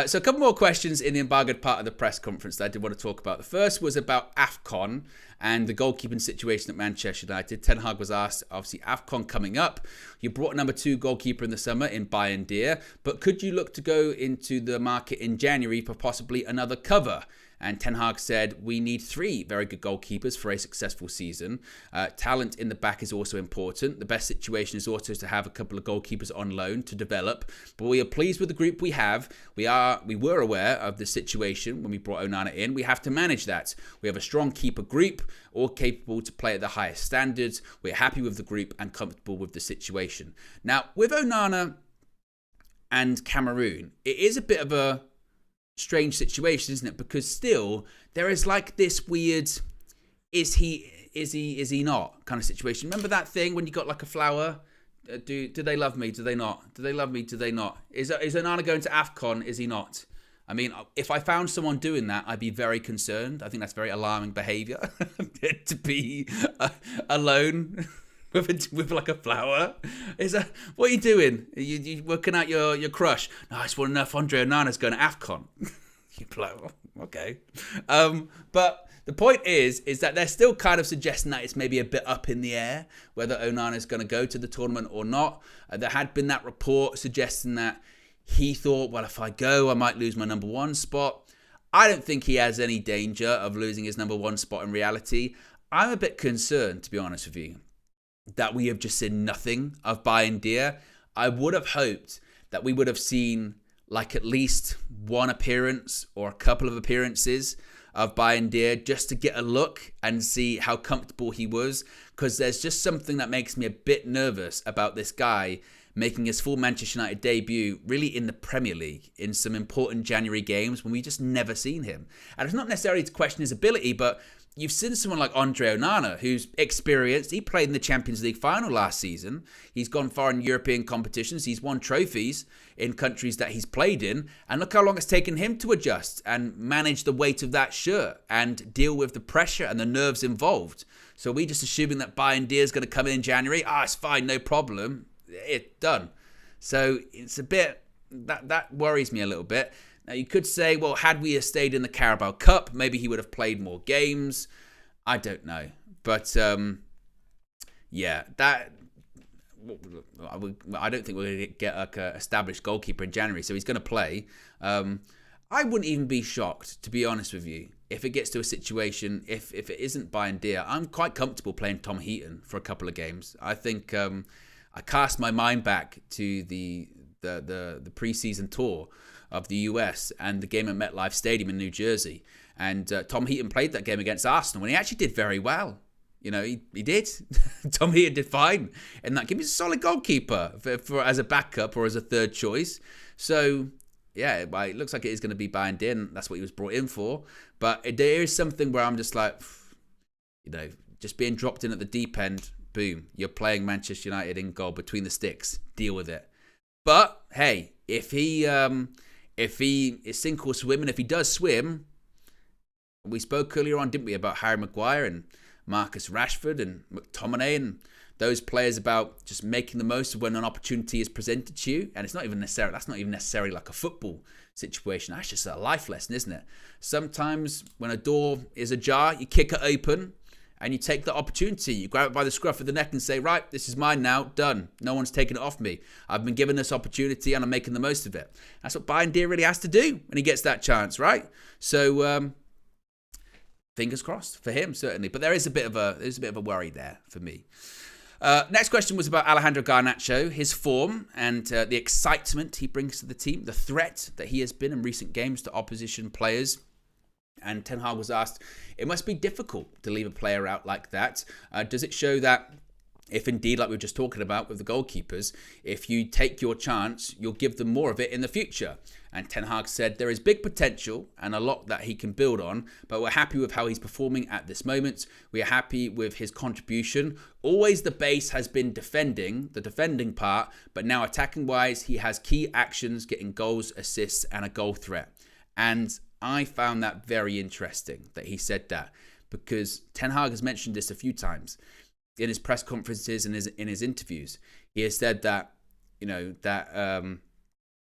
So a couple more questions in the embargoed part of the press conference that I did want to talk about. The first was about AFCON and the goalkeeping situation at Manchester United. Ten Hag was asked, obviously, AFCON coming up. You brought number 2 goalkeeper in the summer in Bayern Deer, but could you look to go into the market in January for possibly another cover? And Ten Hag said, we need 3 very good goalkeepers for a successful season. Talent in the back is also important. The best situation is also to have a couple of goalkeepers on loan to develop. But we are pleased with the group we have. We were aware of the situation when we brought Onana in. We have to manage that. We have a strong keeper group, all capable to play at the highest standards. We're happy with the group and comfortable with the situation. Now, with Onana and Cameroon, it is a bit of a strange situation, isn't it? Because still there is like this weird is he not kind of situation. Remember that thing when you got like a flower, do they love me, do they not, do they love me, do they not? Is Onana going to AFCON, is he not? I mean, if I found someone doing that, I'd be very concerned. I think that's very alarming behaviour to be alone with like a flower. What are you doing? You working out your crush? No, I just want to know if Andre Onana's going to AFCON. You blow. Okay. But the point is that they're still kind of suggesting that it's maybe a bit up in the air whether Onana's going to go to the tournament or not. There had been that report suggesting that he thought, well, if I go, I might lose my number 1 spot. I don't think he has any danger of losing his number 1 spot in reality. I'm a bit concerned, to be honest with you, that we have just seen nothing of Bayern Deer. I would have hoped that we would have seen like at least one appearance or a couple of appearances of Bayindir just to get a look and see how comfortable he was, because there's just something that makes me a bit nervous about this guy making his full Manchester United debut really in the Premier League in some important January games when we just never seen him. And it's not necessarily to question his ability, but you've seen someone like Andre Onana, who's experienced. He played in the Champions League final last season. He's gone far in European competitions. He's won trophies in countries that he's played in. And look how long it's taken him to adjust and manage the weight of that shirt and deal with the pressure and the nerves involved. So are we just assuming that Bayindir is going to come in January? It's fine, no problem. It's done. So it's a bit, that worries me a little bit. Now, you could say, well, had we stayed in the Carabao Cup, maybe he would have played more games. I don't know. But, yeah, that... I don't think we're going to get like an established goalkeeper in January, so he's going to play. I wouldn't even be shocked, to be honest with you, if it gets to a situation, if it isn't Bayindir. I'm quite comfortable playing Tom Heaton for a couple of games. I think I cast my mind back to the preseason tour of the US and the game at MetLife Stadium in New Jersey. And Tom Heaton played that game against Arsenal, and he actually did very well. You know, he did. Tom Heaton did fine in that game. He's a solid goalkeeper for as a backup or as a third choice. So, yeah, it looks like it is going to be Bayindir, and that's what he was brought in for. But there is something where I'm just like, you know, just being dropped in at the deep end, boom, you're playing Manchester United in goal between the sticks. Deal with it. But, hey, if he is sink or swim, and if he does swim, we spoke earlier on, didn't we, about Harry Maguire and Marcus Rashford and McTominay and those players about just making the most of when an opportunity is presented to you. And it's not even necessarily, that's not even necessarily like a football situation. That's just a life lesson, isn't it? Sometimes when a door is ajar, you kick it open and you take the opportunity. You grab it by the scruff of the neck and say, right, this is mine now, done. No one's taken it off me. I've been given this opportunity and I'm making the most of it. That's what Bayindir really has to do when he gets that chance, right? So, fingers crossed for him, certainly. But there is a bit of a worry there for me. Next question was about Alejandro Garnacho, his form and the excitement he brings to the team, the threat that he has been in recent games to opposition players. And Ten Hag was asked, it must be difficult to leave a player out like that. Does it show that if indeed, like we were just talking about with the goalkeepers, if you take your chance, you'll give them more of it in the future? And Ten Hag said there is big potential and a lot that he can build on, but we're happy with how he's performing at this moment. We are happy with his contribution. Always the base has been the defending part, but now attacking wise, he has key actions, getting goals, assists, and a goal threat. And I found that very interesting that he said that, because Ten Hag has mentioned this a few times in his press conferences and in his interviews. He has said that, you know, that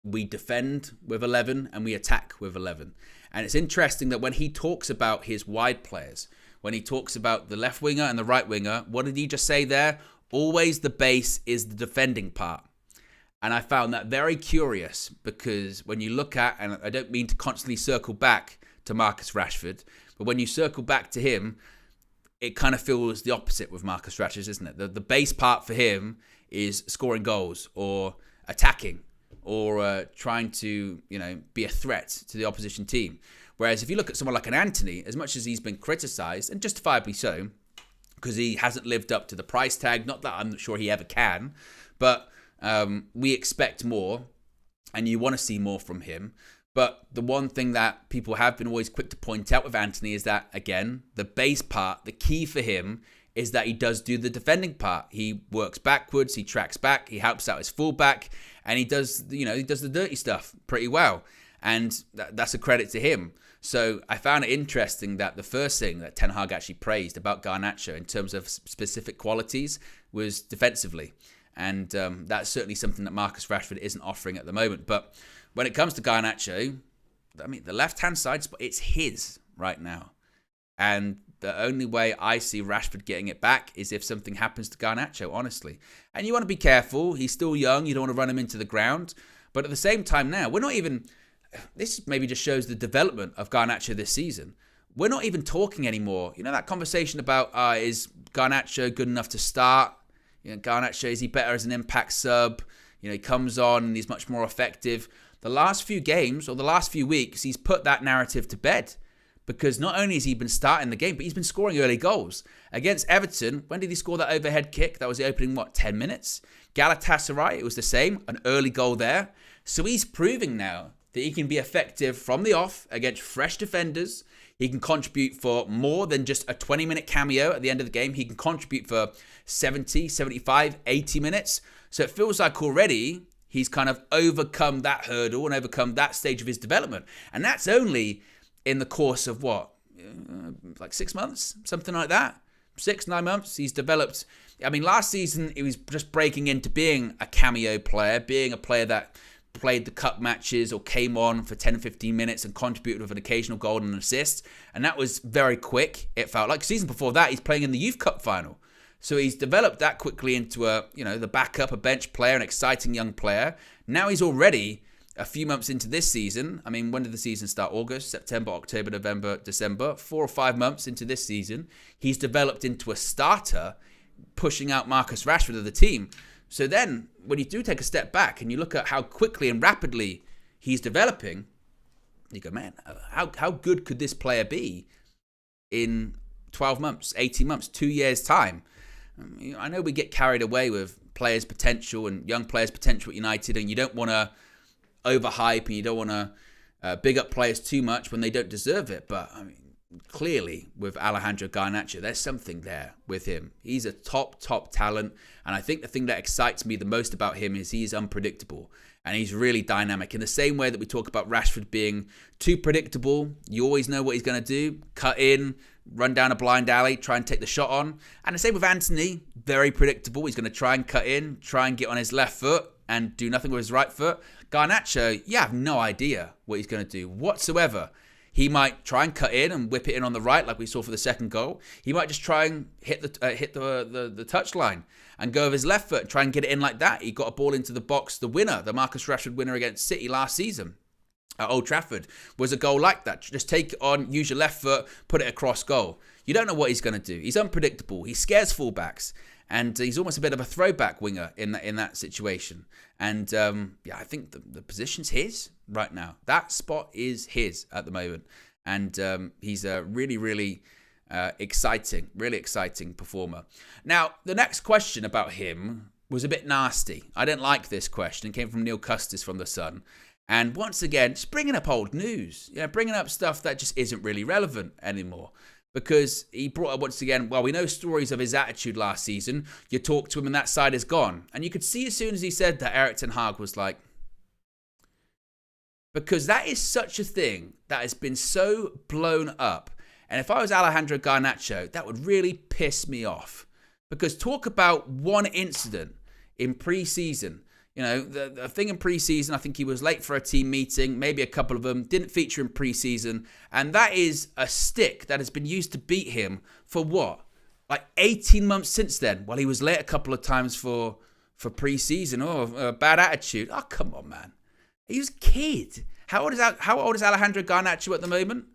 we defend with 11 and we attack with 11. And it's interesting that when he talks about his wide players, when he talks about the left winger and the right winger, what did he just say there? Always the base is the defending part. And I found that very curious, because when you look at, and I don't mean to constantly circle back to Marcus Rashford, but when you circle back to him, it kind of feels the opposite with Marcus Rashford, isn't it? The base part for him is scoring goals or attacking or trying to, you know, be a threat to the opposition team. Whereas if you look at someone like an Antony, as much as he's been criticised, and justifiably so, because he hasn't lived up to the price tag, not that I'm not sure he ever can, but we expect more and you want to see more from him. But the one thing that people have been always quick to point out with Antony is that, again, the base part, the key for him is that he does do the defending part. He works backwards, he tracks back, he helps out his fullback, and he does, you know, he does the dirty stuff pretty well. And that's a credit to him. So I found it interesting that the first thing that Ten Hag actually praised about Garnacho in terms of specific qualities was defensively. And that's certainly something that Marcus Rashford isn't offering at the moment. But when it comes to Garnacho, I mean, the left-hand side spot, it's his right now. And the only way I see Rashford getting it back is if something happens to Garnacho, honestly. And you want to be careful. He's still young. You don't want to run him into the ground. But at the same time now, we're not even... This maybe just shows the development of Garnacho this season. We're not even talking anymore. You know, that conversation about, is Garnacho good enough to start? You know, Garnacho, is he better as an impact sub? You know, he comes on and he's much more effective. The last few games or the last few weeks, he's put that narrative to bed, because not only has he been starting the game, but he's been scoring early goals. Against Everton, when did he score that overhead kick? That was the opening, 10 minutes? Galatasaray, it was the same, an early goal there. So he's proving now that he can be effective from the off against fresh defenders. He can contribute for more than just a 20-minute cameo at the end of the game. He can contribute for 70, 75, 80 minutes. So it feels like already he's kind of overcome that hurdle and overcome that stage of his development. And that's only in the course of like 6 months, something like that. 6, 9 months. He's developed. I mean, last season, he was just breaking into being a cameo player, being a player that played the cup matches or came on for 10, 15 minutes and contributed with an occasional goal and an assist. And that was very quick, it felt like. Season before that, he's playing in the Youth Cup final. So he's developed that quickly into the backup, a bench player, an exciting young player. Now he's already a few months into this season. I mean, when did the season start? August, September, October, November, December. 4 or 5 months into this season, he's developed into a starter, pushing out Marcus Rashford of the team. So then, when you do take a step back and you look at how quickly and rapidly he's developing, you go, man, how good could this player be in 12 months, 18 months, 2 years' time? I know we get carried away with players' potential and young players' potential at United, and you don't want to overhype and you don't want to big up players too much when they don't deserve it. But I mean, clearly with Alejandro Garnacho, there's something there with him. He's a top talent. And I think the thing that excites me the most about him is he's unpredictable and he's really dynamic. In the same way that we talk about Rashford being too predictable, you always know what he's going to do. Cut in, run down a blind alley, try and take the shot on. And the same with Anthony, very predictable. He's going to try and cut in, try and get on his left foot and do nothing with his right foot. Garnacho, you have no idea what he's going to do whatsoever. He might try and cut in and whip it in on the right, like we saw for the second goal. He might just try and hit the touchline and go with his left foot and try and get it in like that. He got a ball into the box. The winner, the Marcus Rashford winner against City last season at Old Trafford, was a goal like that. Just take it on, use your left foot, put it across goal. You don't know what he's going to do. He's unpredictable. He scares fullbacks. And he's almost a bit of a throwback winger in that situation. And I think the position's his right now. That spot is his at the moment. And he's a really exciting performer. Now, the next question about him was a bit nasty. I didn't like this question. It came from Neil Custis from The Sun. And once again, just bringing up old news. Bringing up stuff that just isn't really relevant anymore. Because he brought up once again, well, we know stories of his attitude last season. You talk to him and that side is gone. And you could see as soon as he said that, Erik ten Hag was like, because that is such a thing that has been so blown up. And if I was Alejandro Garnacho, that would really piss me off. Because talk about one incident in pre-season. The thing in pre-season, I think he was late for a team meeting, maybe a couple of them, didn't feature in pre-season. And that is a stick that has been used to beat him for what? Like 18 months since then. Well, he was late a couple of times for pre-season. Bad attitude. Oh, come on, man. He was a kid. How old is Alejandro Garnacho at the moment?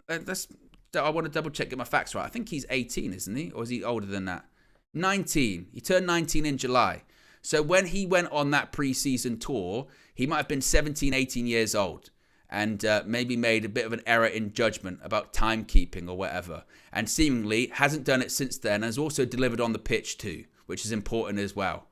I want to double check, get my facts right. I think he's 18, isn't he? Or is he older than that? 19. He turned 19 in July. So when he went on that pre-season tour, he might have been 17, 18 years old and maybe made a bit of an error in judgment about timekeeping or whatever. And seemingly hasn't done it since then, and has also delivered on the pitch too, which is important as well.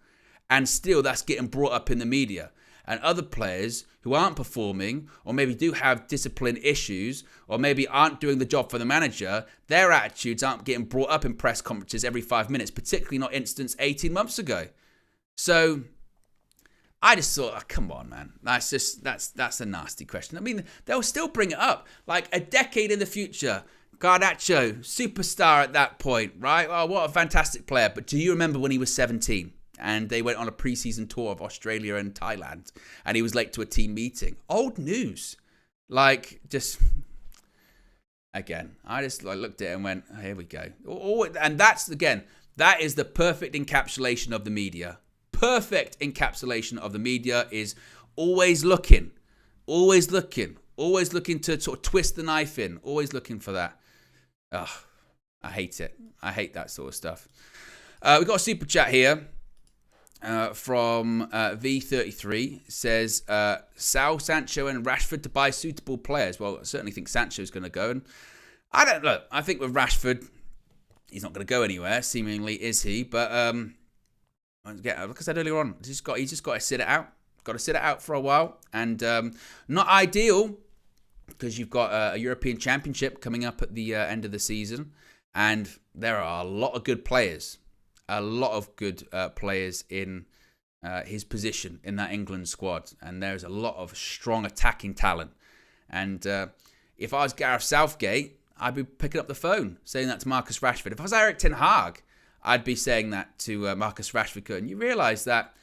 And still, that's getting brought up in the media. And other players who aren't performing or maybe do have discipline issues or maybe aren't doing the job for the manager, their attitudes aren't getting brought up in press conferences every 5 minutes, particularly not instance 18 months ago. So I just thought, oh, come on, man. That's a nasty question. I mean, they'll still bring it up. Like a decade in the future, Garnacho, superstar at that point, right? Oh, what a fantastic player. But do you remember when he was 17 and they went on a pre-season tour of Australia and Thailand and he was late to a team meeting? Old news. Like, just... Again, I just looked at it and went, oh, here we go. And that's, again, that is the perfect encapsulation of the media. Perfect encapsulation of the media is always looking to sort of twist the knife in, always looking for that. Ugh, I hate it. I hate that sort of stuff. We've got a super chat here from V33. It says, Sal, Sancho and Rashford to buy suitable players. Well, I certainly think Sancho's going to go. And I don't know. I think with Rashford, he's not going to go anywhere. Seemingly, is he? But like I said earlier on, he's just got to sit it out. Got to sit it out for a while, and not ideal because you've got a European Championship coming up at the end of the season, and there are a lot of good players, in his position in that England squad, and there's a lot of strong attacking talent. And if I was Gareth Southgate, I'd be picking up the phone saying that to Marcus Rashford. If I was Erik ten Hag, I'd be saying that to Marcus Rashford. And you realise that,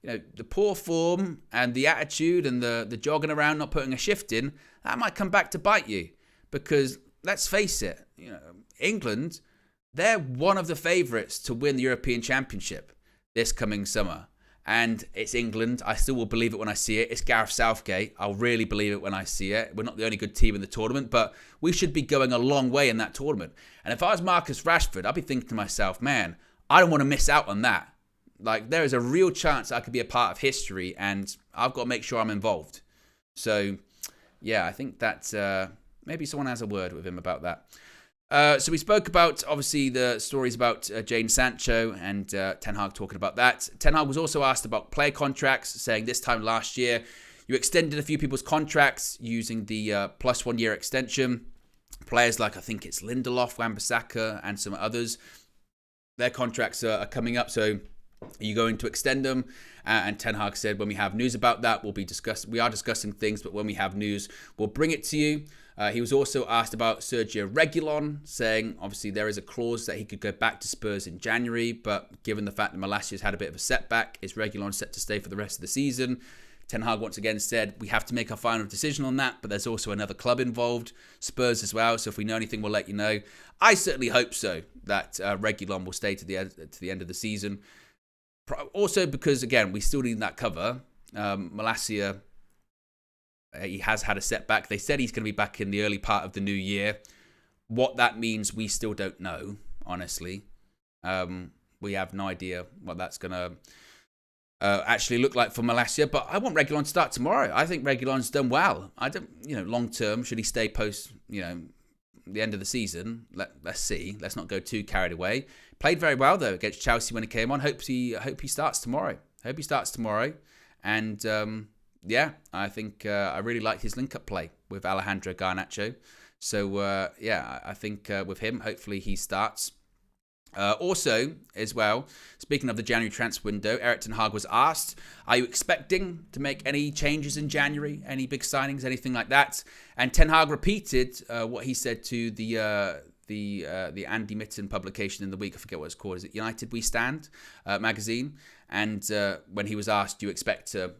the poor form and the attitude and the jogging around, not putting a shift in, that might come back to bite you. Because let's face it, England, they're one of the favourites to win the European Championship this coming summer. And it's England. I still will believe it when I see it. It's Gareth Southgate. I'll really believe it when I see it. We're not the only good team in the tournament, but we should be going a long way in that tournament. And if I was Marcus Rashford, I'd be thinking to myself, man, I don't want to miss out on that. Like, there is a real chance I could be a part of history, and I've got to make sure I'm involved. So, yeah, I think that maybe someone has a word with him about that. So we spoke about, obviously, the stories about Jadon Sancho and Ten Hag talking about that. Ten Hag was also asked about player contracts, saying this time last year, you extended a few people's contracts using the plus 1 year extension. Players like, I think it's Lindelof, Wan-Bissaka, and some others, their contracts are coming up, so are you going to extend them? And Ten Hag said, when we have news about that, we are discussing things, but when we have news, we'll bring it to you. He was also asked about Sergio Reguilon, saying, obviously, there is a clause that he could go back to Spurs in January, but given the fact that Malacia's had a bit of a setback, is Reguilon set to stay for the rest of the season? Ten Hag once again said, we have to make our final decision on that, but there's also another club involved, Spurs as well, so if we know anything, we'll let you know. I certainly hope so, that Reguilon will stay to the end of the season. Also because, again, we still need that cover. Malacia, he has had a setback. They said he's going to be back in the early part of the new year. What that means, we still don't know, honestly. We have no idea what that's going to actually look like for Malacia. But I want Reguilon to start tomorrow. I think Reguilon's done well. I don't, long term, should he stay post, the end of the season? Let's see. Let's not go too carried away. Played very well though against Chelsea when he came on. Hope he starts tomorrow. And yeah, I think I really like his link-up play with Alejandro Garnacho. So yeah, I think with him, hopefully he starts. Also, as well, speaking of the January transfer window, Erik ten Hag was asked, are you expecting to make any changes in January? Any big signings, anything like that? And Ten Hag repeated what he said to the Andy Mitten publication in the week. I forget what it's called. Is it United We Stand magazine? And when he was asked, do you expect to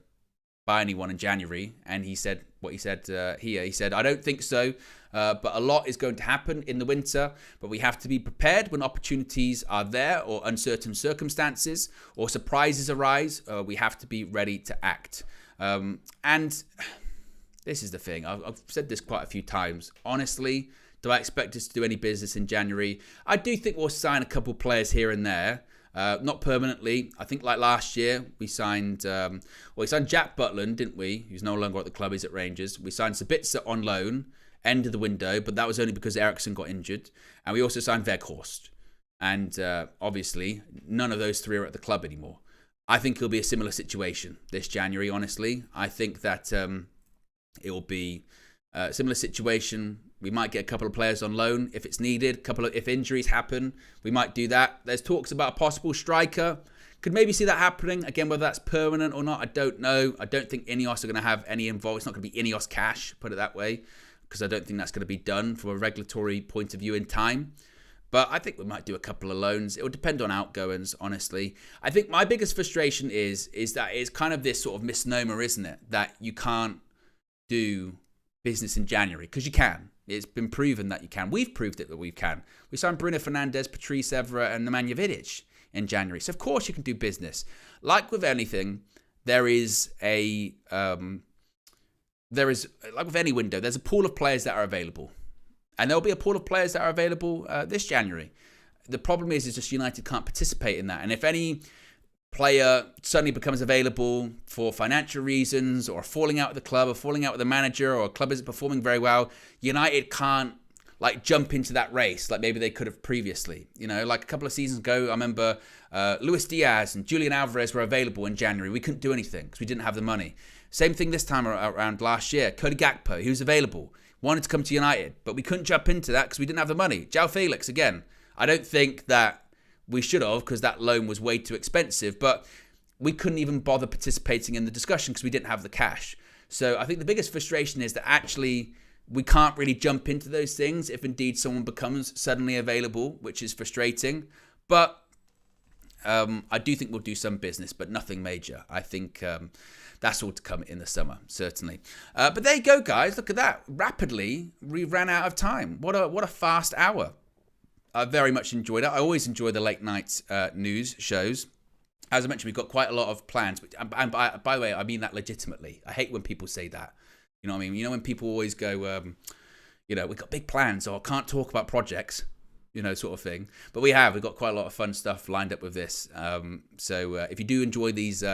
buy anyone in January? And he said what he said here. He said, I don't think so, but a lot is going to happen in the winter, but we have to be prepared when opportunities are there or uncertain circumstances or surprises arise. We have to be ready to act. And this is the thing. I've said this quite a few times. Honestly, do I expect us to do any business in January? I do think we'll sign a couple players here and there. Not permanently. I think like last year, we signed Jack Butland, didn't we? Who's no longer at the club, he's at Rangers. We signed Sabitzer on loan, end of the window, but that was only because Eriksen got injured. And we also signed Weghorst. And obviously, none of those three are at the club anymore. I think it'll be a similar situation this January, honestly. I think that it will be a similar situation. We might get a couple of players on loan if it's needed. If injuries happen, we might do that. There's talks about a possible striker. Could maybe see that happening. Again, whether that's permanent or not, I don't know. I don't think Ineos are going to have any involved. It's not going to be Ineos cash, put it that way, because I don't think that's going to be done from a regulatory point of view in time. But I think we might do a couple of loans. It will depend on outgoings, honestly. I think my biggest frustration is that it's kind of this sort of misnomer, isn't it? That you can't do business in January, because you can. It's been proven that you can. We've proved it that we can. We signed Bruno Fernandes, Patrice Evra, and Nemanja Vidic in January. So, of course, you can do business. Like with anything, like with any window, there's a pool of players that are available. And there'll be a pool of players that are available this January. The problem is just United can't participate in that. And if any player suddenly becomes available for financial reasons or falling out with the club or falling out with the manager or a club isn't performing very well, United can't like jump into that race like maybe they could have previously. You know, like a couple of seasons ago, I remember Luis Diaz and Julian Alvarez were available in January. We couldn't do anything because we didn't have the money. Same thing this time around last year. Cody Gakpo, he was available, wanted to come to United, but we couldn't jump into that because we didn't have the money. João Felix, again, I don't think that we should have because that loan was way too expensive, but we couldn't even bother participating in the discussion because we didn't have the cash. So I think the biggest frustration is that actually we can't really jump into those things if indeed someone becomes suddenly available, which is frustrating. But I do think we'll do some business, but nothing major. I think that's all to come in the summer, certainly. But there you go, guys. Look at that. Rapidly, we ran out of time. What a fast hour. I very much enjoyed it. I always enjoy the late night news shows. As I mentioned, we've got quite a lot of plans. And by the way, I mean that legitimately. I hate when people say that. You know what I mean? You know when people always go, we've got big plans or can't talk about projects, sort of thing. But we've got quite a lot of fun stuff lined up with this. So if you do enjoy these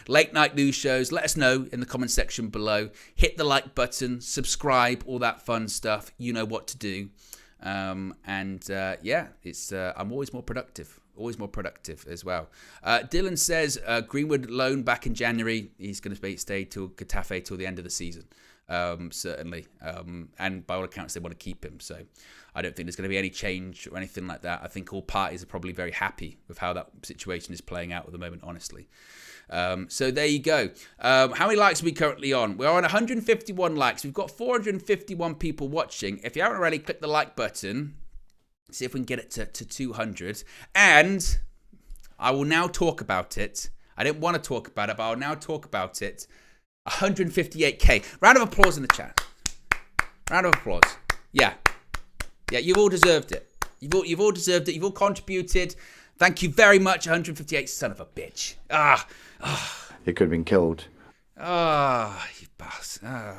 late night news shows, let us know in the comment section below. Hit the like button, subscribe, all that fun stuff. You know what to do. I'm always more productive. Always more productive as well. Dylan says Greenwood loan back in January. He's going to stay till Getafe till the end of the season. Certainly. And by all accounts, they want to keep him. So I don't think there's going to be any change or anything like that. I think all parties are probably very happy with how that situation is playing out at the moment, honestly. So there you go. How many likes are we currently on? We're on 151 likes. We've got 451 people watching. If you haven't already, click the like button. See if we can get it to 200. And I will now talk about it. I didn't want to talk about it, but I'll now talk about it. 158k. Round of applause in the chat. Round of applause. Yeah, you've all deserved it. You've all deserved it. You've all contributed. Thank you very much. 158. Son of a bitch. He could have been killed. You bastard.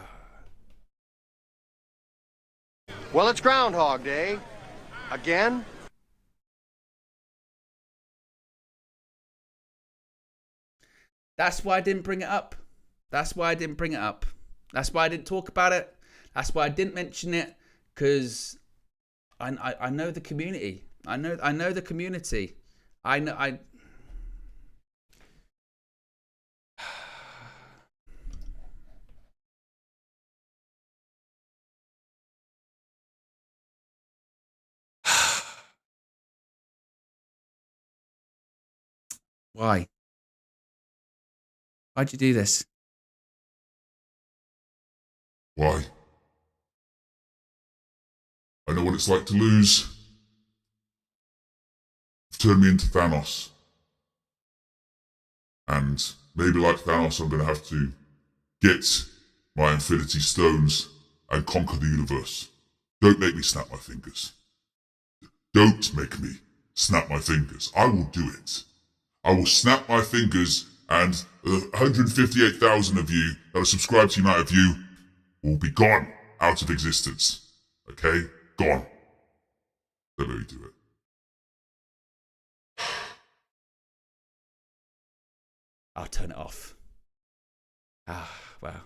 Well, it's Groundhog Day. Again? That's why I didn't bring it up. That's why I didn't bring it up. That's why I didn't talk about it. That's why I didn't mention it. Because I know the community. I know the community. Why? Why'd you do this? Why? I know what it's like to lose. You've turned me into Thanos. And maybe like Thanos, I'm going to have to get my Infinity Stones and conquer the universe. Don't make me snap my fingers. Don't make me snap my fingers. I will do it. I will snap my fingers and the 158,000 of you that are subscribed to United View will be gone out of existence. Okay? Gone. Don't let me do it. I'll turn it off. Well,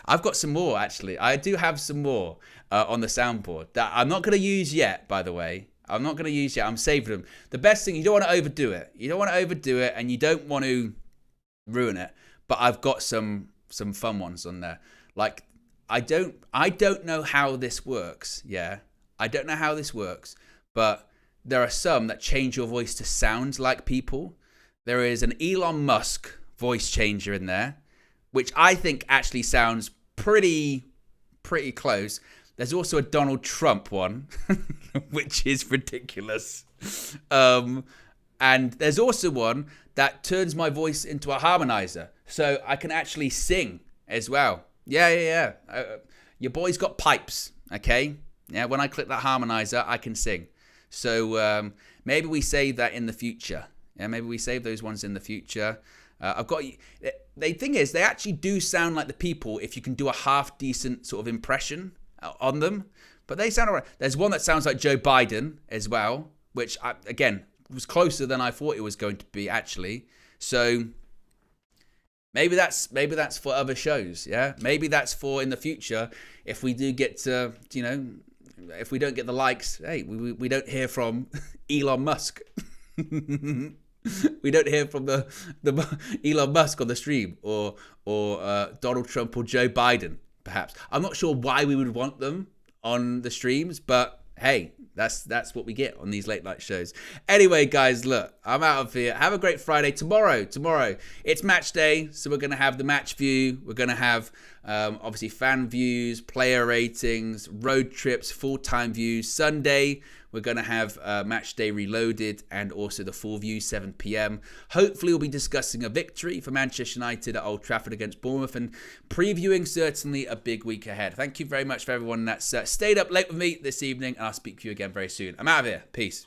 I've got some more, actually. I do have some more on the soundboard that I'm not going to use yet, by the way. I'm not going to use yet. I'm saving them. The best thing, you don't want to overdo it. You don't want to overdo it, and you don't want to ruin it. But I've got some fun ones on there. Like, I don't know how this works. Yeah, I don't know how this works. But there are some that change your voice to sound like people. There is an Elon Musk voice changer in there, which I think actually sounds pretty close. There's also a Donald Trump one, which is ridiculous. And there's also one that turns my voice into a harmonizer. So I can actually sing as well. Yeah. Your boy's got pipes, okay? Yeah, when I click that harmonizer, I can sing. So maybe we save that in the future. Yeah, maybe we save those ones in the future. The thing is, they actually do sound like the people if you can do a half decent sort of impression on them, but they sound alright. There's one that sounds like Joe Biden as well, which again was closer than I thought it was going to be actually. So maybe that's for other shows. Yeah, maybe that's for in the future if we do get to if we don't get the likes, hey, we don't hear from Elon Musk. We don't hear from the Elon Musk on the stream, or Donald Trump or Joe Biden, perhaps. I'm not sure why we would want them on the streams, but hey, that's what we get on these late night shows. Anyway, guys, look, I'm out of here. Have a great Friday. Tomorrow, it's match day, so we're going to have the match view. We're going to have, obviously, fan views, player ratings, road trips, full-time views. Sunday, we're going to have match day reloaded and also the full view, 7 p.m. Hopefully, we'll be discussing a victory for Manchester United at Old Trafford against Bournemouth and previewing certainly a big week ahead. Thank you very much for everyone that's stayed up late with me this evening, and I'll speak to you again very soon. I'm out of here. Peace.